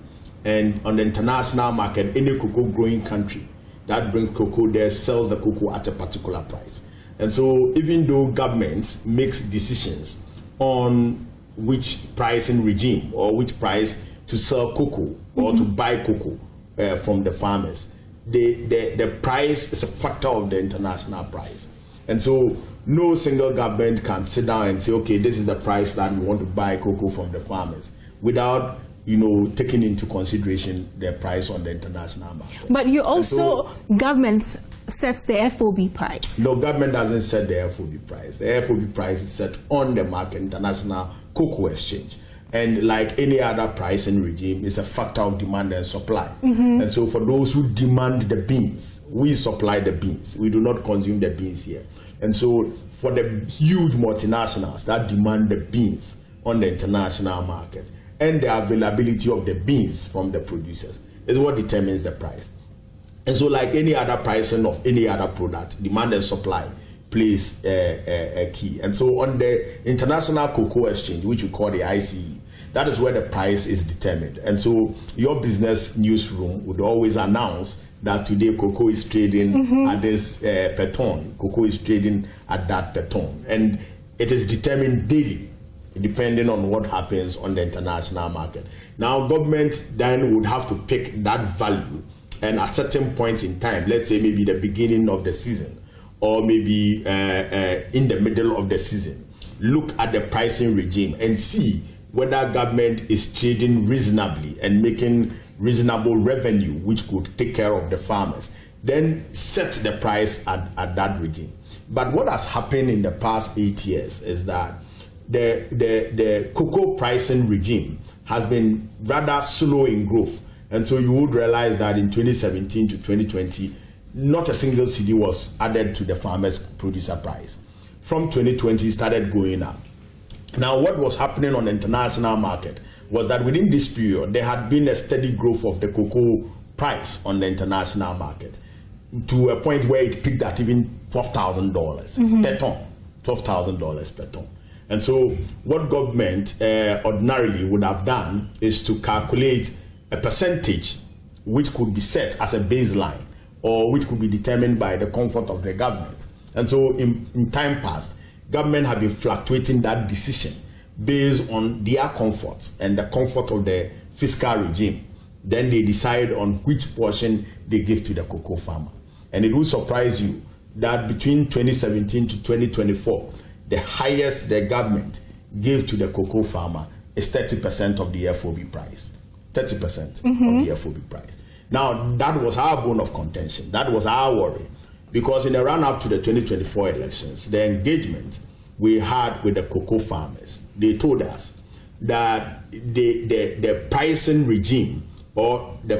And on the international market, any cocoa growing country that brings cocoa there sells the cocoa at a particular price. And so even though government makes decisions on which pricing regime or which price to sell cocoa or to buy cocoa from the farmers, the price is a factor of the international price. And so no single government can sit down and say, okay, this is the price that we want to buy cocoa from the farmers without taking into consideration the price on the international market. But you also, government sets the FOB price. No, government doesn't set the FOB price. The FOB price is set on the market, international cocoa exchange. And like any other pricing regime, it's a factor of demand and supply. And so for those who demand the beans, we supply the beans. We do not consume the beans here. And so for the huge multinationals that demand the beans on the international market, and the availability of the beans from the producers is what determines the price. And so like any other pricing of any other product, demand and supply plays a key. And so on the International Cocoa Exchange, which we call the ICE, that is where the price is determined. And so your business newsroom would always announce that today cocoa is trading at this per ton, cocoa is trading at that per ton. And it is determined daily, depending on what happens on the international market. Now, government then would have to pick that value, and at certain points in time, let's say maybe the beginning of the season, or maybe in the middle of the season, look at the pricing regime and see whether government is trading reasonably and making reasonable revenue, which could take care of the farmers. Then set the price at that regime. But what has happened in the past 8 years is that the cocoa pricing regime has been rather slow in growth. And so you would realize that in 2017 to 2020, not a single cedi was added to the farmers' producer price. From 2020, it started going up. Now, what was happening on the international market was that within this period, there had been a steady growth of the cocoa price on the international market to a point where it peaked at even $12,000 per ton, $12,000 per ton. And so what government ordinarily would have done is to calculate a percentage which could be set as a baseline or which could be determined by the comfort of the government. And so in time past, government have been fluctuating that decision based on their comfort and the comfort of the fiscal regime. Then they decide on which portion they give to the cocoa farmer. And it will surprise you that between 2017 to 2024, the highest the government gave to the cocoa farmer is 30% of the FOB price. 30% of the FOB price. Now, that was our bone of contention. That was our worry. Because in the run-up to the 2024 elections, the engagement we had with the cocoa farmers, they told us that the pricing regime or the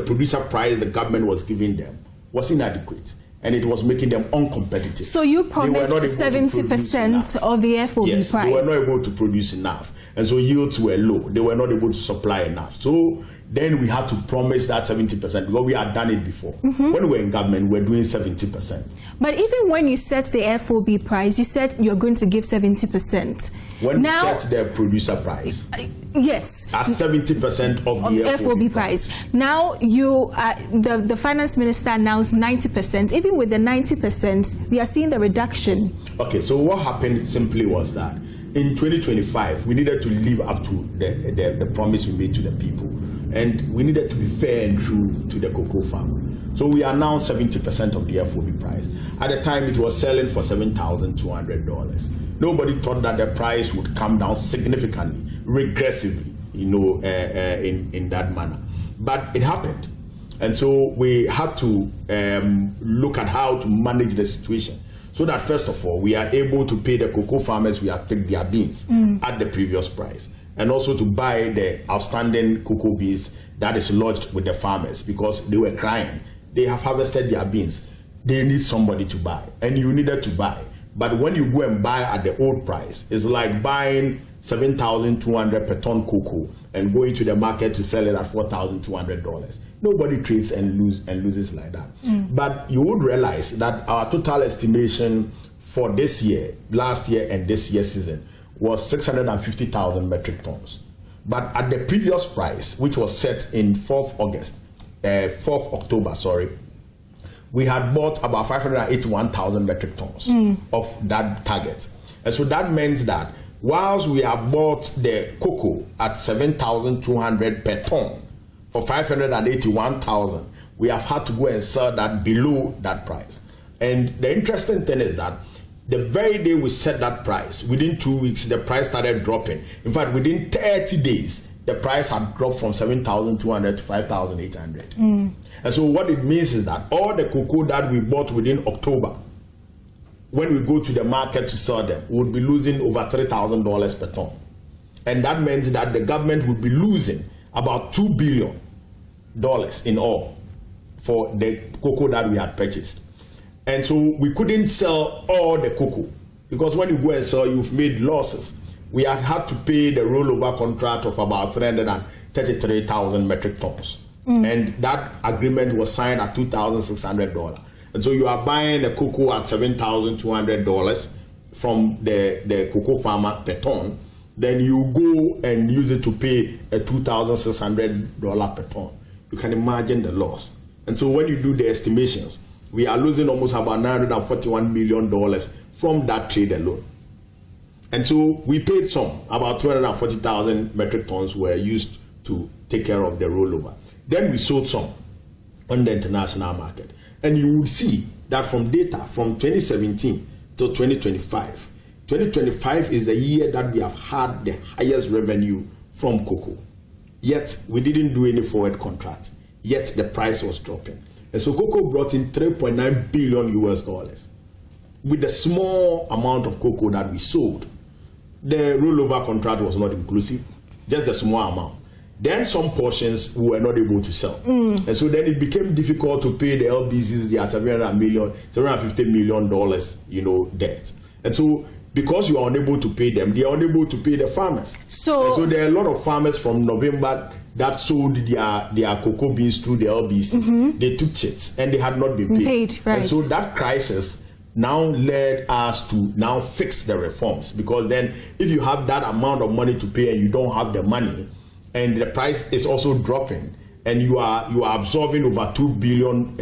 producer price the government was giving them was inadequate. And it was making them uncompetitive. So you promised 70% of the FOB price. They were not able to produce enough. And so yields were low. They were not able to supply enough. So then we had to promise that 70% because we had done it before. When we were in government, we were doing 70%. But even when you set the FOB price, you said you're going to give 70%. When now, we set the producer price. Yes. At 70% of the FOB price. Now you, the finance minister announced 90%. Even with the 90%, we are seeing the reduction. Okay, so what happened simply was that in 2025, we needed to live up to the promise we made to the people. And we needed to be fair and true to the cocoa farmer. So we announced 70% of the FOB price. At the time, it was selling for $7,200. Nobody thought that the price would come down significantly, regressively, in that manner. But it happened. And so we had to look at how to manage the situation so that, first of all, we are able to pay the cocoa farmers we have picked their beans at the previous price. and also to buy the outstanding cocoa beans that is lodged with the farmers, because they were crying. They have harvested their beans. They need somebody to buy, and you needed to buy. But when you go and buy at the old price, it's like buying 7,200 per ton cocoa and going to the market to sell it at $4,200. Nobody trades and loses like that. But you would realize that our total estimation for this year, last year and this year's season, was 650,000 metric tons. But at the previous price, which was set in 4th October, we had bought about 581,000 metric tons of that target. And so that means that whilst we have bought the cocoa at 7,200 per ton for 581,000, we have had to go and sell that below that price. And the interesting thing is that the very day we set that price, within 2 weeks, the price started dropping. In fact, within 30 days, the price had dropped from 7,200 to 5,800. And so what it means is that all the cocoa that we bought within October, when we go to the market to sell them, we would be losing over $3,000 per ton. And that means that the government would be losing about $2 billion in all for the cocoa that we had purchased. And so we couldn't sell all the cocoa, because when you go and sell, you've made losses. We had to pay the rollover contract of about 333,000 metric tons. And that agreement was signed at $2,600. And so you are buying the cocoa at $7,200 from the cocoa farmer per ton. Then you go and use it to pay a $2,600 per ton. You can imagine the loss. And so when you do the estimations, we are losing almost about $941 million from that trade alone. And so we paid some, about 240,000 metric tons were used to take care of the rollover. Then we sold some on the international market. And you would see that from data from 2017 to 2025, 2025 is the year that we have had the highest revenue from cocoa. Yet we didn't do any forward contract. Yet the price was dropping. And so cocoa brought in $3.9 billion with the small amount of cocoa that we sold. The rollover contract was not inclusive, just a small amount. Then some portions we were not able to sell. And so then it became difficult to pay the LBCs their $750 million, debt. And so because you are unable to pay them, they are unable to pay the farmers. So there are a lot of farmers from November that sold their cocoa beans through the LBCs. They took chits and they had not been paid. And so that crisis now led us to now fix the reforms, because then if you have that amount of money to pay and you don't have the money, and the price is also dropping, and you are absorbing over $2 billion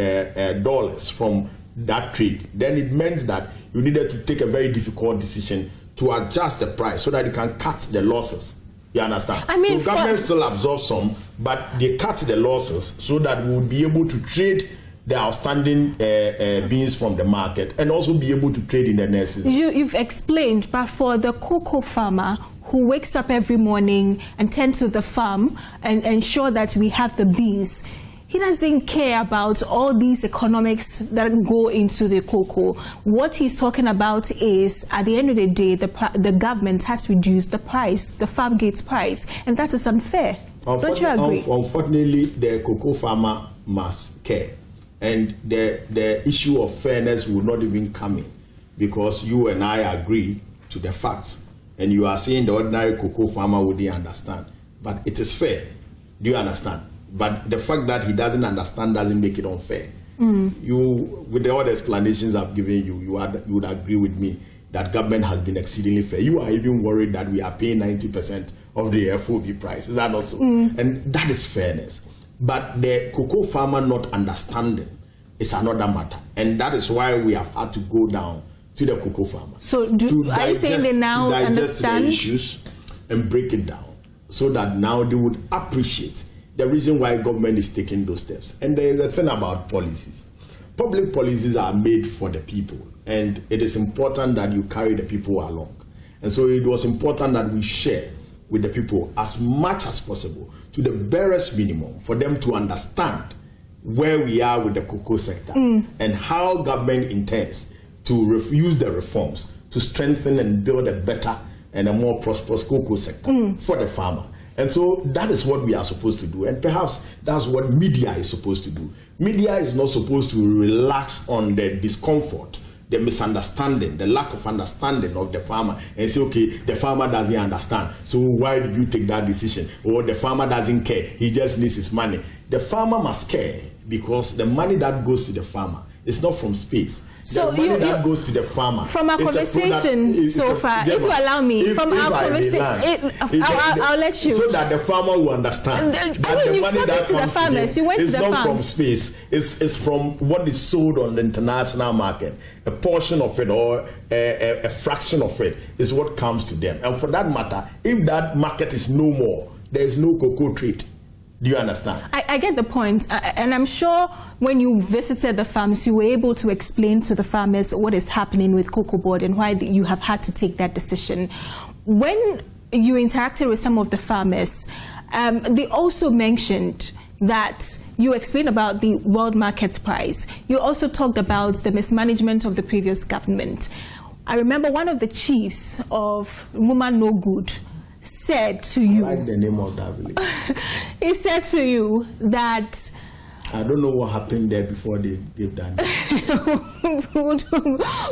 from that trade, then it meant that you needed to take a very difficult decision to adjust the price so that you can cut the losses. You understand? I mean, so government still absorbs some, but they cut the losses so that we would be able to trade the outstanding beans from the market and also be able to trade in the next season. You've explained, but for the cocoa farmer who wakes up every morning and tends to the farm and ensure that we have the beans, he doesn't care about all these economics that go into the cocoa. What he's talking about is, at the end of the day, the government has reduced the price, the farm gate price, and that is unfair. Don't you agree? Unfortunately, the cocoa farmer must care. And the issue of fairness will not even come in, because you and I agree to the facts. And you are saying the ordinary cocoa farmer wouldn't understand. But it is fair. Do you understand? But the fact that he doesn't understand doesn't make it unfair. You, with all the explanations I've given you, you would agree with me that government has been exceedingly fair. You are even worried that we are paying 90% of the FOB price. Is that also? And that is fairness. But the cocoa farmer not understanding is another matter. And that is why we have had to go down to the cocoa farmer. So are you saying they now understand the issues and break it down so that now they would appreciate the reason why government is taking those steps? And there is a thing about policies. Public policies are made for the people, and it is important that you carry the people along. And so it was important that we share with the people as much as possible, to the barest minimum, for them to understand where we are with the cocoa sector and how government intends to use the reforms to strengthen and build a better and a more prosperous cocoa sector for the farmer. And so that is what we are supposed to do. And perhaps that's what media is supposed to do. Media is not supposed to relax on the discomfort, the misunderstanding, the lack of understanding of the farmer and say, okay, the farmer doesn't understand, so why did you take that decision? Or the farmer doesn't care, he just needs his money. The farmer must care, because the money that goes to the farmer is not from space. So the money that goes to the farmer. From our conversation so far, if you allow me, from our conversation, I'll let you. So that the farmer will understand. I mean, you spoke to the farmers. You went to the farmers. It's not from space. It's from what is sold on the international market. A portion of it, or a fraction of it, is what comes to them. And for that matter, if that market is no more, there is no cocoa trade. Do you understand? I get the point, and I'm sure when you visited the farms, you were able to explain to the farmers what is happening with Cocoa Board and why you have had to take that decision. When you interacted with some of the farmers, they also mentioned that you explained about the world market price. You also talked about the mismanagement of the previous government. I remember one of the chiefs of Woman No Good said to you, I like the name of that village. He said to you that, I don't know what happened there before they gave that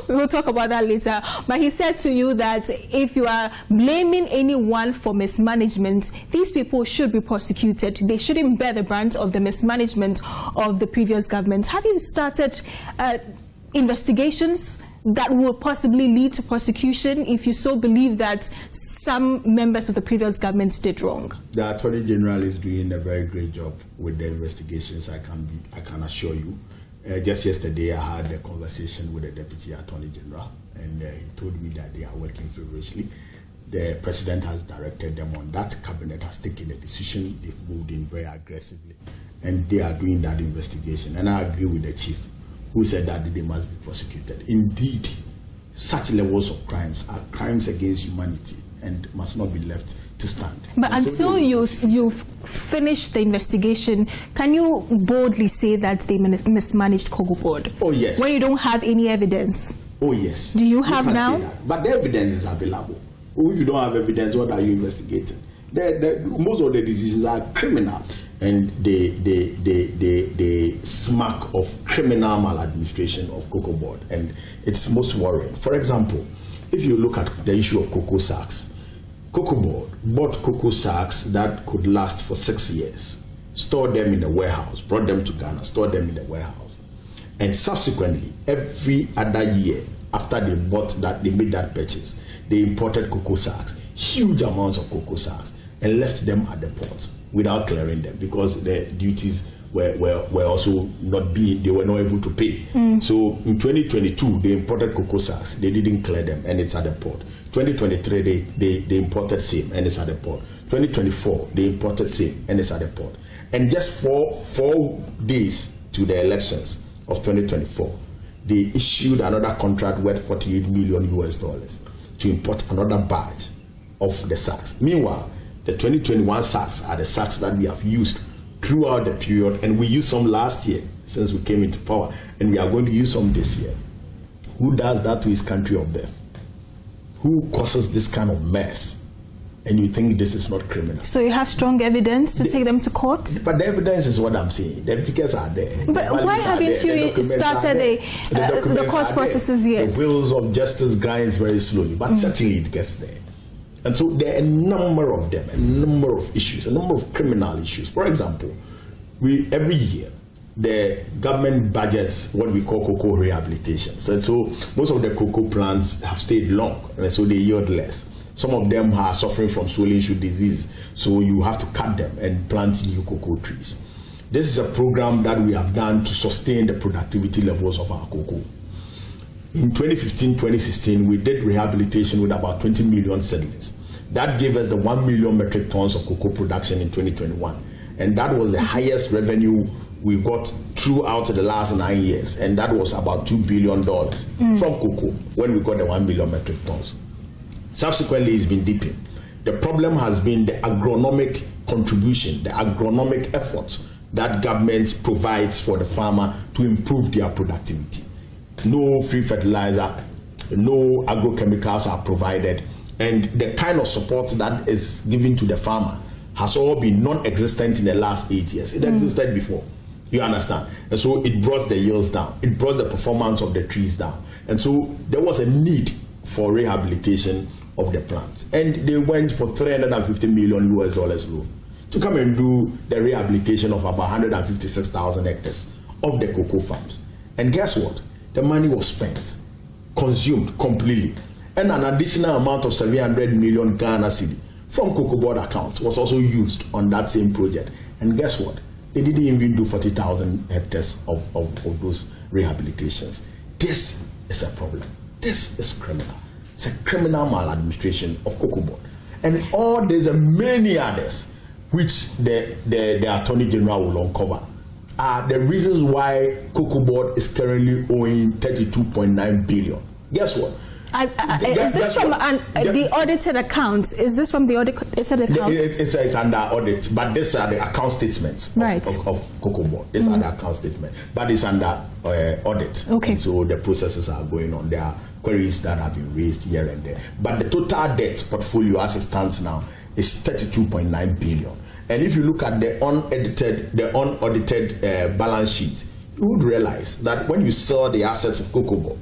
we'll talk about that later. But he said to you that if you are blaming anyone for mismanagement, these people should be prosecuted. They shouldn't bear the brunt of the mismanagement of the previous government. Have you started investigations that will possibly lead to prosecution if you so believe that some members of the previous government did wrong? The Attorney General is doing a very great job with the investigations, I can assure you. Just yesterday I had a conversation with the Deputy Attorney General, and he told me that they are working feverishly. The President has directed them on that. Cabinet has taken a decision. They've moved in very aggressively, and they are doing that investigation. And I agree with the Chief, who said that they must be prosecuted. Indeed, such levels of crimes are crimes against humanity and must not be left to stand. But and until so you've finished the investigation, can you boldly say that they mismanaged Cocoa Board? Oh, yes. When you don't have any evidence? Oh, yes. Do you have now? Say that. But the evidence is available. If you don't have evidence, what are you investigating? Most of the decisions are criminal, and they smack of criminal maladministration of Cocoa Board, and it's most worrying. For example, if you look at the issue of cocoa sacks, Cocoa Board bought cocoa sacks that could last for 6 years, stored them in the warehouse, brought them to Ghana, stored them in the warehouse, and subsequently, every other year after they bought that, they made that purchase, they imported cocoa sacks, huge amounts of cocoa sacks, and left them at the port without clearing them, because the duties were also not being, they were not able to pay. So in 2022, they imported cocoa sacks, they didn't clear them, and it's at the port. 2023, they imported same, and it's at the port. 2024, they imported same, and it's at the port. And just four days to the elections of 2024, they issued another contract worth $48 million to import another batch of the sacks. Meanwhile, the 2021 sacks are the sacks that we have used throughout the period, and we used some last year since we came into power, and we are going to use some this year. Who does that to his country of birth? Who causes this kind of mess? And you think this is not criminal? So you have strong evidence to take them to court? But the evidence is what I'm saying. The figures are there. But why haven't you started the court processes yet? The wheels of justice grinds very slowly, but certainly it gets there. And so there are a number of them, a number of issues, a number of criminal issues. For example, every year, the government budgets what we call cocoa rehabilitation. So most of the cocoa plants have stayed long, and so they yield less. Some of them are suffering from swollen shoot disease, so you have to cut them and plant new cocoa trees. This is a program that we have done to sustain the productivity levels of our cocoa. In 2015-2016, we did rehabilitation with about 20 million seedlings. That gave us the 1 million metric tons of cocoa production in 2021. And that was the highest revenue we got throughout the last 9 years. And that was about $2 billion from cocoa when we got the 1 million metric tons. Subsequently, it's been dipping. The problem has been the agronomic contribution, the agronomic effort that government provides for the farmer to improve their productivity. No free fertilizer, no agrochemicals are provided, and the kind of support that is given to the farmer has all been non-existent in the last 8 years. It existed before, you understand? And so it brought the yields down. It brought the performance of the trees down. And so there was a need for rehabilitation of the plants. And they went for $350 million loan to come and do the rehabilitation of about 156,000 hectares of the cocoa farms. And guess what? The money was spent, consumed completely. And an additional amount of 700 million Ghana cedi from Cocoa Board accounts was also used on that same project. And guess what? They didn't even do 40,000 hectares of those rehabilitations. This is a problem. This is criminal. It's a criminal maladministration of Cocoa Board. And there's many others which the Attorney General will uncover are the reasons why Cocoa Board is currently owing 32.9 billion. Guess what? Is this from the audited accounts? Is this from the audited accounts? It's under audit, but these are the account statements of Cocoa Board. These are the account statements, but it's under audit. Okay. And so the processes are going on. There are queries that have been raised here and there. But the total debt portfolio as it stands now is 32.9 billion. And if you look at the unaudited balance sheet, you would realize that when you sell the assets of Cocoa Board,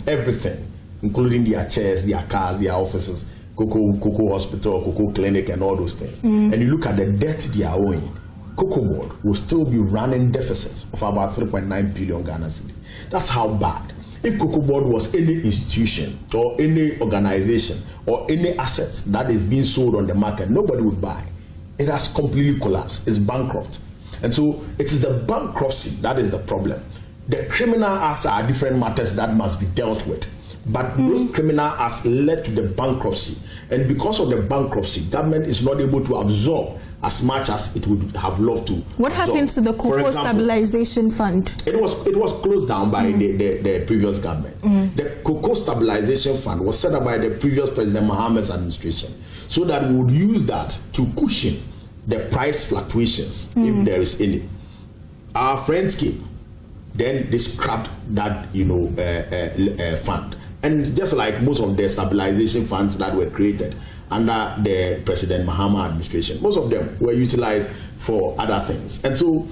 everything, including their chairs, their cars, their offices, Cocoa Hospital, Cocoa Clinic, and all those things, and you look at the debt they are owing, Cocoa Board will still be running deficits of about 3.9 billion Ghana cedi. That's how bad. If Cocoa Board was any institution or any organization or any asset that is being sold on the market, nobody would buy. It has completely collapsed. It's bankrupt. And so it is the bankruptcy that is the problem. The criminal acts are different matters that must be dealt with. But those criminal acts led to the bankruptcy. And because of the bankruptcy, government is not able to absorb as much as it would have loved to. What happened to the Cocoa Stabilization Fund? It was closed down by the previous government. The Cocoa Stabilization Fund was set up by the previous President Mohammed's administration, so that we would use that to cushion the price fluctuations, if there is any. Our friends came, then they scrapped that fund. And just like most of the stabilization funds that were created under the President Mahama administration, most of them were utilized for other things. And so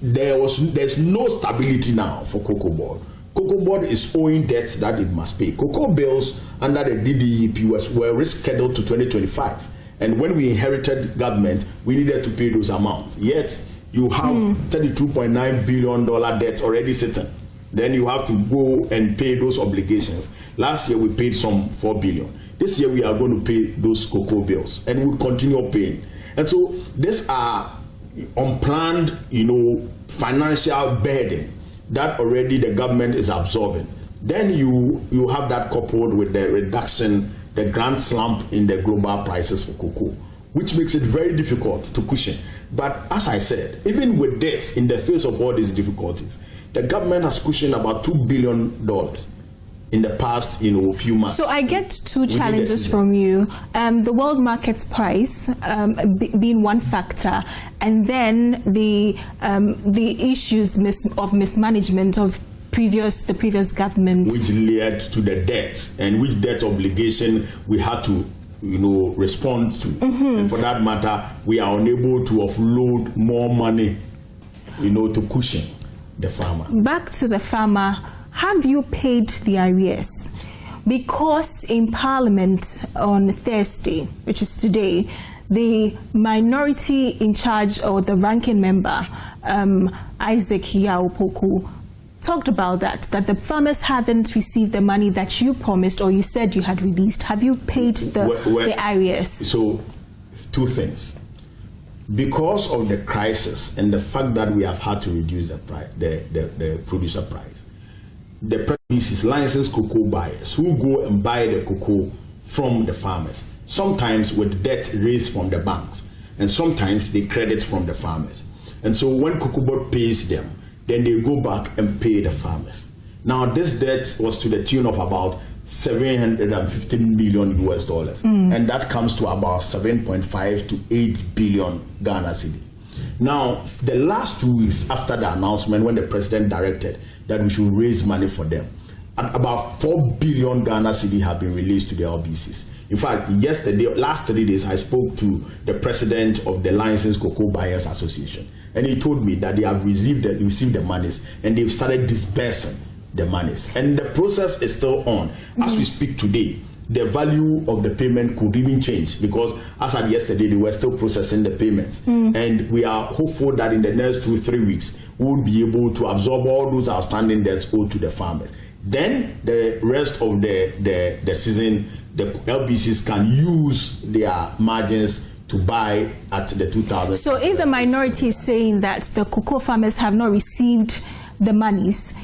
there's no stability now for Cocoa Board. Cocoa Board is owing debts that it must pay. Cocoa bills under the DDEP were rescheduled to 2025. And when we inherited government, we needed to pay those amounts. Yet you have $32.9 billion debt already sitting. Then you have to go and pay those obligations. Last year we paid some 4 billion. This year we are going to pay those cocoa bills, and we'll continue paying. And so these are unplanned, financial burden that already the government is absorbing. Then you have that coupled with the reduction, the grand slump in the global prices for cocoa, which makes it very difficult to cushion. But as I said, even with this, in the face of all these difficulties, the government has cushioned about $2 billion in the past, few months. So I get two challenges from you: the world market price being one factor, and then the issues of mismanagement of the previous government, which led to the debt, and which debt obligation we had to respond to. And for that matter, we are unable to offload more money to cushion the farmer. Back to the farmer, have you paid the arrears? Because in Parliament on Thursday, which is today, the minority in charge, or the ranking member, Isaac Yaopoku, talked about that the farmers haven't received the money that you promised or you said you had released. Have you paid the arrears? So, two things. Because of the crisis and the fact that we have had to reduce the price, the producer price, the premises licensed cocoa buyers who go and buy the cocoa from the farmers, sometimes with debt raised from the banks, and sometimes they credit from the farmers. And so when Cocoa Board pays them, then they go back and pay the farmers. Now this debt was to the tune of about $750 million, and that comes to about 7.5 to 8 billion Ghana cedi. Now, the last 2 weeks after the announcement, when the president directed that we should raise money for them, about 4 billion Ghana cedi have been released to the LBCs. In fact, last 3 days, I spoke to the president of the Licensed Cocoa Buyers Association, and he told me that they have received the monies and they've started disbursing the monies. And the process is still on. As we speak today, the value of the payment could even change, because as at yesterday, they were still processing the payments. And we are hopeful that in the next 2-3 weeks, we will be able to absorb all those outstanding debts owed to the farmers. Then the rest of the season, the LBCs can use their margins to buy at the 2,000. So if the minority is saying that the cocoa farmers have not received the monies,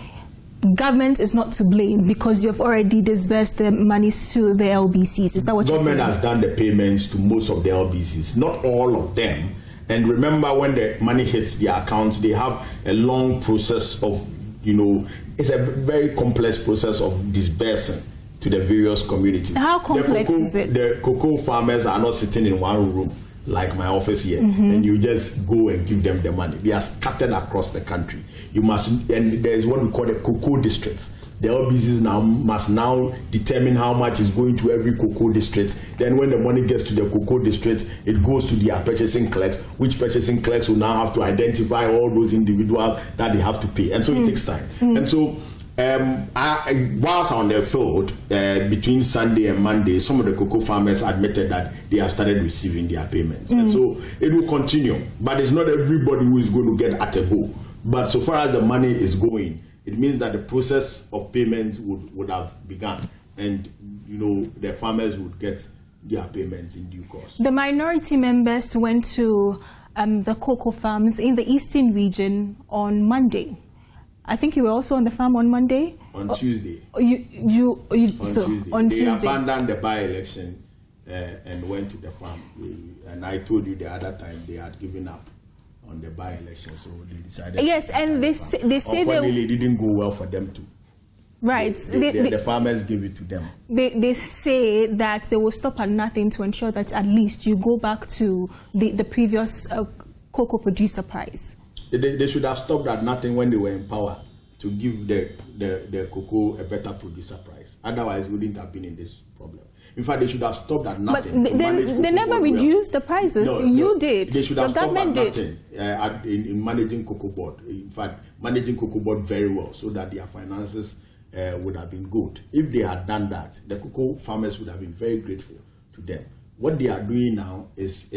government is not to blame because you've already disbursed the monies to the LBCs. Is that what you're saying? Government has done the payments to most of the LBCs, not all of them. And remember, when the money hits their accounts, they have a long process of, it's a very complex process of disbursing to the various communities. How complex is it? The cocoa farmers are not sitting in one room like my office here, and you just go and give them the money. They are scattered across the country. And there is what we call the cocoa districts. The LBCs must now determine how much is going to every cocoa district. Then when the money gets to the cocoa district, it goes to their purchasing clerks, which purchasing clerks will now have to identify all those individuals that they have to pay. And so it takes time. And so whilst on the field, between Sunday and Monday, some of the cocoa farmers admitted that they have started receiving their payments. And so it will continue. But it's not everybody who is going to get at a go. But so far as the money is going, it means that the process of payments would have begun, and the farmers would get their payments in due course. The minority members went to the cocoa farms in the eastern region on Monday. I think you were also on the farm on Monday? On Tuesday. On Tuesday. They abandoned the by-election and went to the farm. And I told you the other time they had given up on the by-election, so they decided. Yes, and they say it didn't go well for them too. Right. The farmers gave it to them. They say that they will stop at nothing to ensure that at least you go back to the previous cocoa producer price. They should have stopped at nothing when they were in power to give the cocoa a better producer price. Otherwise, we wouldn't have been in this problem. In fact, they should have stopped at nothing. But they never reduced the prices. You did. They should have stopped at nothing in managing cocoa board. In fact, managing cocoa board very well so that their finances would have been good. If they had done that, the cocoa farmers would have been very grateful to them. What they are doing now is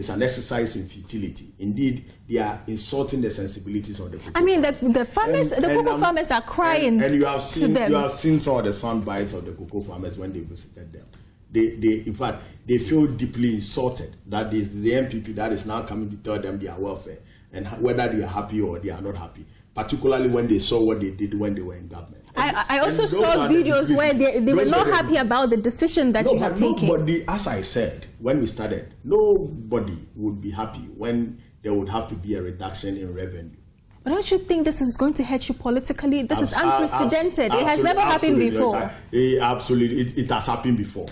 an exercise in futility. Indeed, they are insulting the sensibilities of the cocoa. I mean, the farmers, the cocoa farmers are crying. And you have seen some of the sound bites of the cocoa farmers when they visited them. In fact, they feel deeply insulted that is the MPP that is now coming to tell them their welfare and whether they are happy or they are not happy. Particularly when they saw what they did when they were in government. I also saw videos where they were not happy about the decision that you had taken. Nobody, as I said, when we started, nobody would be happy when there would have to be a reduction in revenue. But don't you think this is going to hurt you politically? This is unprecedented. It has never happened before. Absolutely. It has happened before.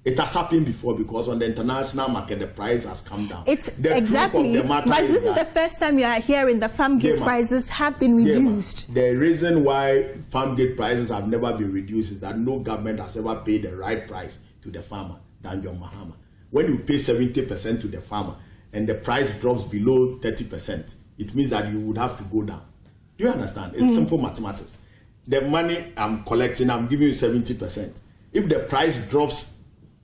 It has happened before because on the international market, the price has come down. Exactly. But this is the first time you are hearing the farm gate prices have been reduced. The reason why farm gate prices have never been reduced is that no government has ever paid the right price to the farmer than John Mahama. When you pay 70% to the farmer and the price drops below 30%, it means that you would have to go down. Do you understand? It's simple mathematics. The money I'm collecting, I'm giving you 70%. If the price drops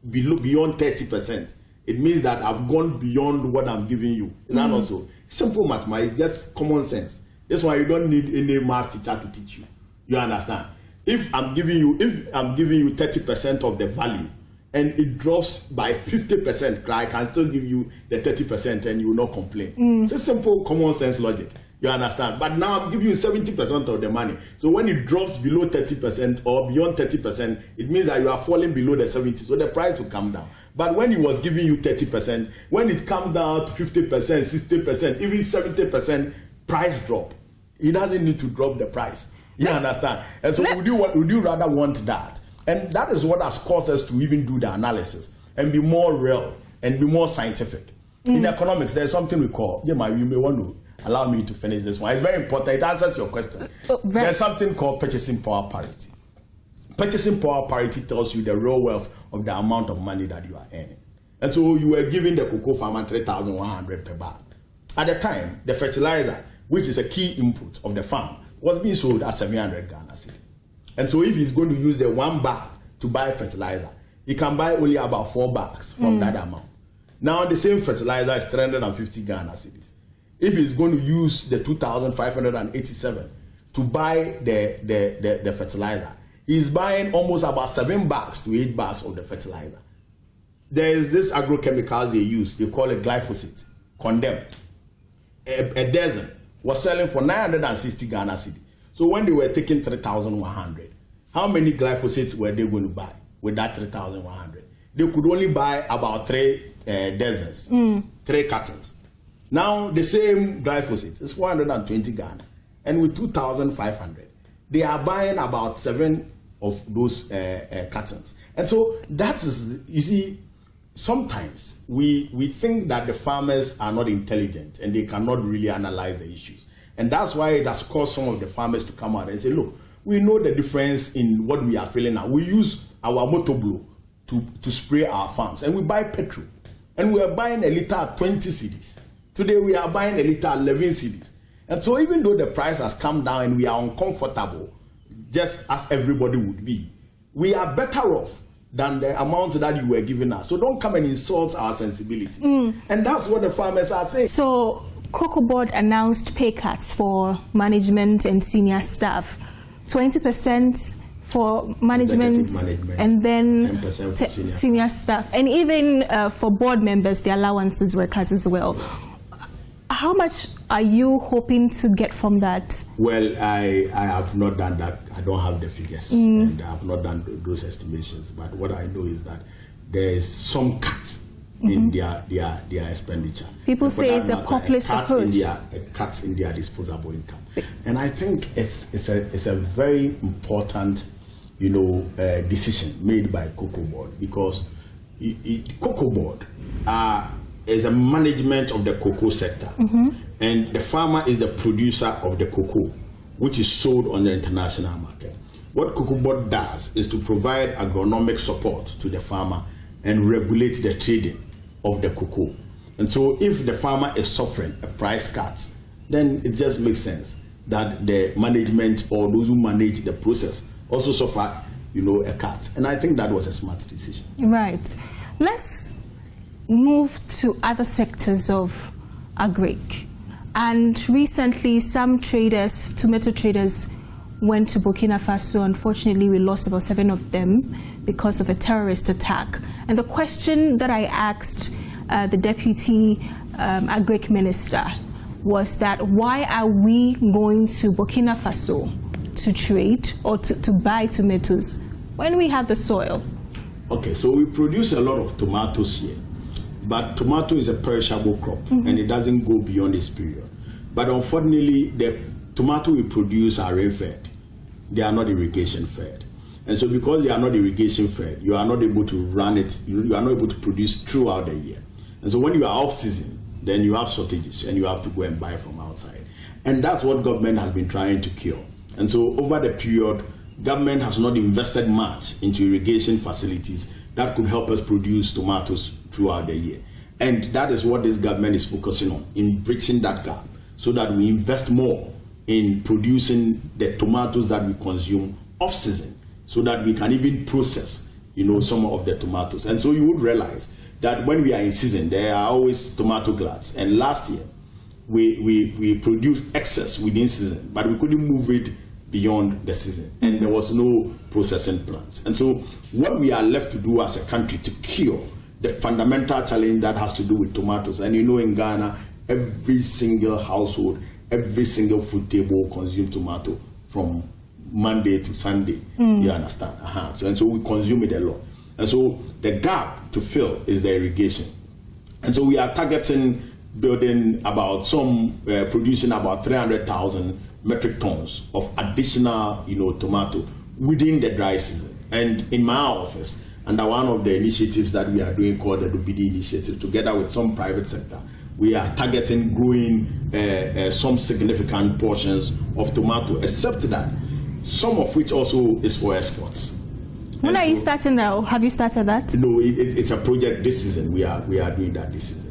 beyond 30%, it means that I've gone beyond what I'm giving you. Is that also simple mathematics? Just common sense. That's why you don't need any math teacher to teach you. You understand? If I'm giving you 30% of the value and it drops by 50%, I can still give you the 30% and you will not complain. It's a simple common sense logic. You understand? But now I'm giving you 70% of the money. So when it drops below 30% or beyond 30%, it means that you are falling below the 70. So the price will come down. But when he was giving you 30%, when it comes down to 50%, 60%, even 70%, price drop. He doesn't need to drop the price. You understand? And so would you rather want that? And that is what has caused us to even do the analysis and be more real and be more scientific. In economics, there's something we call, you may want to allow me to finish this one. It's very important. It answers your question. There's something called purchasing power parity. Purchasing power parity tells you the real wealth of the amount of money that you are earning. And so you were giving the cocoa farmer 3,100 per bag. At the time, the fertilizer, which is a key input of the farm, was being sold at 700 Ghana cedi. And so if he's going to use the 1 bag to buy fertilizer, he can buy only about 4 bags from that amount. Now the same fertilizer is 350 Ghana cedis. If he's going to use the 2,587 to buy the fertilizer, he's buying almost about 7 bags to 8 bags of the fertilizer. There is this agrochemicals they use, they call it glyphosate, condemned. A dozen was selling for 960 Ghana cedi. So when they were taking 3,100, how many glyphosates were they going to buy with that 3,100? They could only buy about 3 dozens, 3 cartons. Now the same glyphosate is 420 Ghana, and with 2,500, they are buying about 7 of those cartons. And so that is, you see, sometimes we think that the farmers are not intelligent and they cannot really analyze the issues. And that's why it has caused some of the farmers to come out and say, look, we know the difference in what we are feeling now. We use our motor blow to spray our farms, and we buy petrol. And we are buying a liter at 20 cedis. Today we are buying a liter at 11 cedis. And so even though the price has come down and we are uncomfortable, just as everybody would be, we are better off than the amount that you were giving us. So don't come and insult our sensibilities. And that's what the farmers are saying. So Cocoa Board announced pay cuts for management and senior staff. 20% for management and then 10% for senior staff. And even for board members, the allowances were cut as well. How much are you hoping to get from that? Well, I have not done that. I don't have the figures, and I have not done those estimations. But what I know is that there is some cut in their expenditure. People say it's a populist approach. Cuts in their disposable income, and I think it's a very important, decision made by Cocoa Board, because Cocoa Board is a management of the cocoa sector, and the farmer is the producer of the cocoa, which is sold on the international market. What Cocoa Board does is to provide agronomic support to the farmer and regulate the trading of the cocoa. And so if the farmer is suffering a price cut, then it just makes sense that the management or those who manage the process also suffer, a cut. And I think that was a smart decision. Right. Let's move to other sectors of agric. And recently, some traders, tomato traders, went to Burkina Faso. Unfortunately, we lost about 7 of them because of a terrorist attack. And the question that I asked the deputy agric minister was that, why are we going to Burkina Faso to trade or to buy tomatoes when we have the soil? Okay, so we produce a lot of tomatoes here. But tomato is a perishable crop, and it doesn't go beyond its period. But unfortunately, the tomato we produce are rain-fed. They are not irrigation-fed. And so because they are not irrigation-fed, you are not able to run it, you are not able to produce throughout the year. And so when you are off-season, then you have shortages, and you have to go and buy from outside. And that's what government has been trying to cure. And so over the period, government has not invested much into irrigation facilities that could help us produce tomatoes throughout the year. And that is what this government is focusing on, in bridging that gap, so that we invest more in producing the tomatoes that we consume off-season, so that we can even process, some of the tomatoes. And so you would realize that when we are in season, there are always tomato gluts. And last year, we produced excess within season, but we couldn't move it beyond the season, and there was no processing plants. And so what we are left to do as a country to cure the fundamental challenge that has to do with tomatoes, and in Ghana, every single household, every single food table consumes tomato from Monday to Sunday. You understand? So we consume it a lot. And so the gap to fill is the irrigation. And so we are targeting building producing about 300,000 metric tons of additional, tomato within the dry season. And in my office, under one of the initiatives that we are doing called the Dubidi Initiative, together with some private sector, we are targeting growing some significant portions of tomato, except that some of which also is for exports. When are you starting now? Have you started that? No, it's a project this season. We are doing that this season.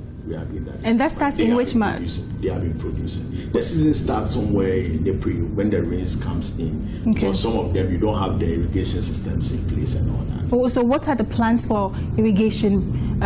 And that starts in which month? They have been producing. The season starts somewhere in April when the rains comes in. Okay. For some of them, you don't have the irrigation systems in place and all that. Oh, so what are the plans for irrigation,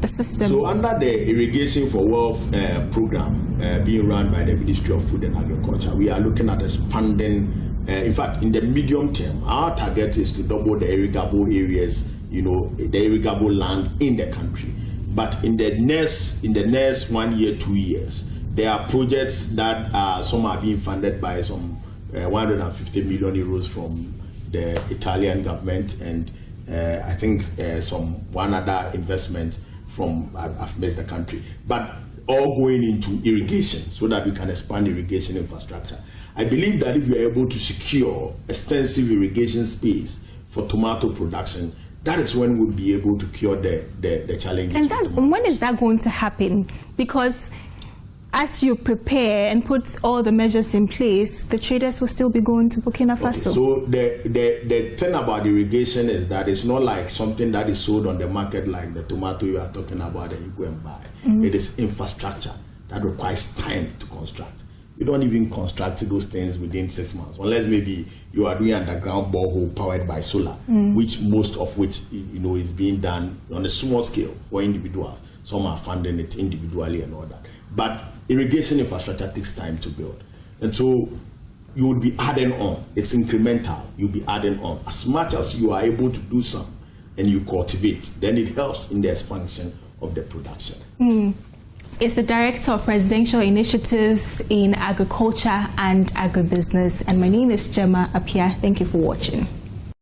the system? So under the Irrigation for Wealth program being run by the Ministry of Food and Agriculture, we are looking at expanding. In fact, in the medium term, our target is to double the irrigable areas, the irrigable land in the country. But in the next 1 year, 2 years, there are projects that some are being funded by some 150 million euros from the Italian government, and I think some one other investment from I've missed the country, but all going into irrigation so that we can expand irrigation infrastructure. I believe that if we are able to secure extensive irrigation space for tomato production, that is when we'll be able to cure the challenges. And when is that going to happen? Because as you prepare and put all the measures in place, the traders will still be going to Burkina Faso. So the thing about irrigation is that it's not like something that is sold on the market like the tomato you are talking about and you go and buy. It is infrastructure that requires time to construct. You don't even construct those things within 6 months, unless maybe you are doing underground borehole powered by solar, which most of which is being done on a small scale for individuals. Some are funding it individually and all that. But irrigation infrastructure takes time to build, and so you would be adding on. It's incremental. You'll be adding on as much as you are able to do some, and you cultivate. Then it helps in the expansion of the production. It's the Director of Presidential Initiatives in Agriculture and Agribusiness, and my name is Gemma Apia. Thank you for watching.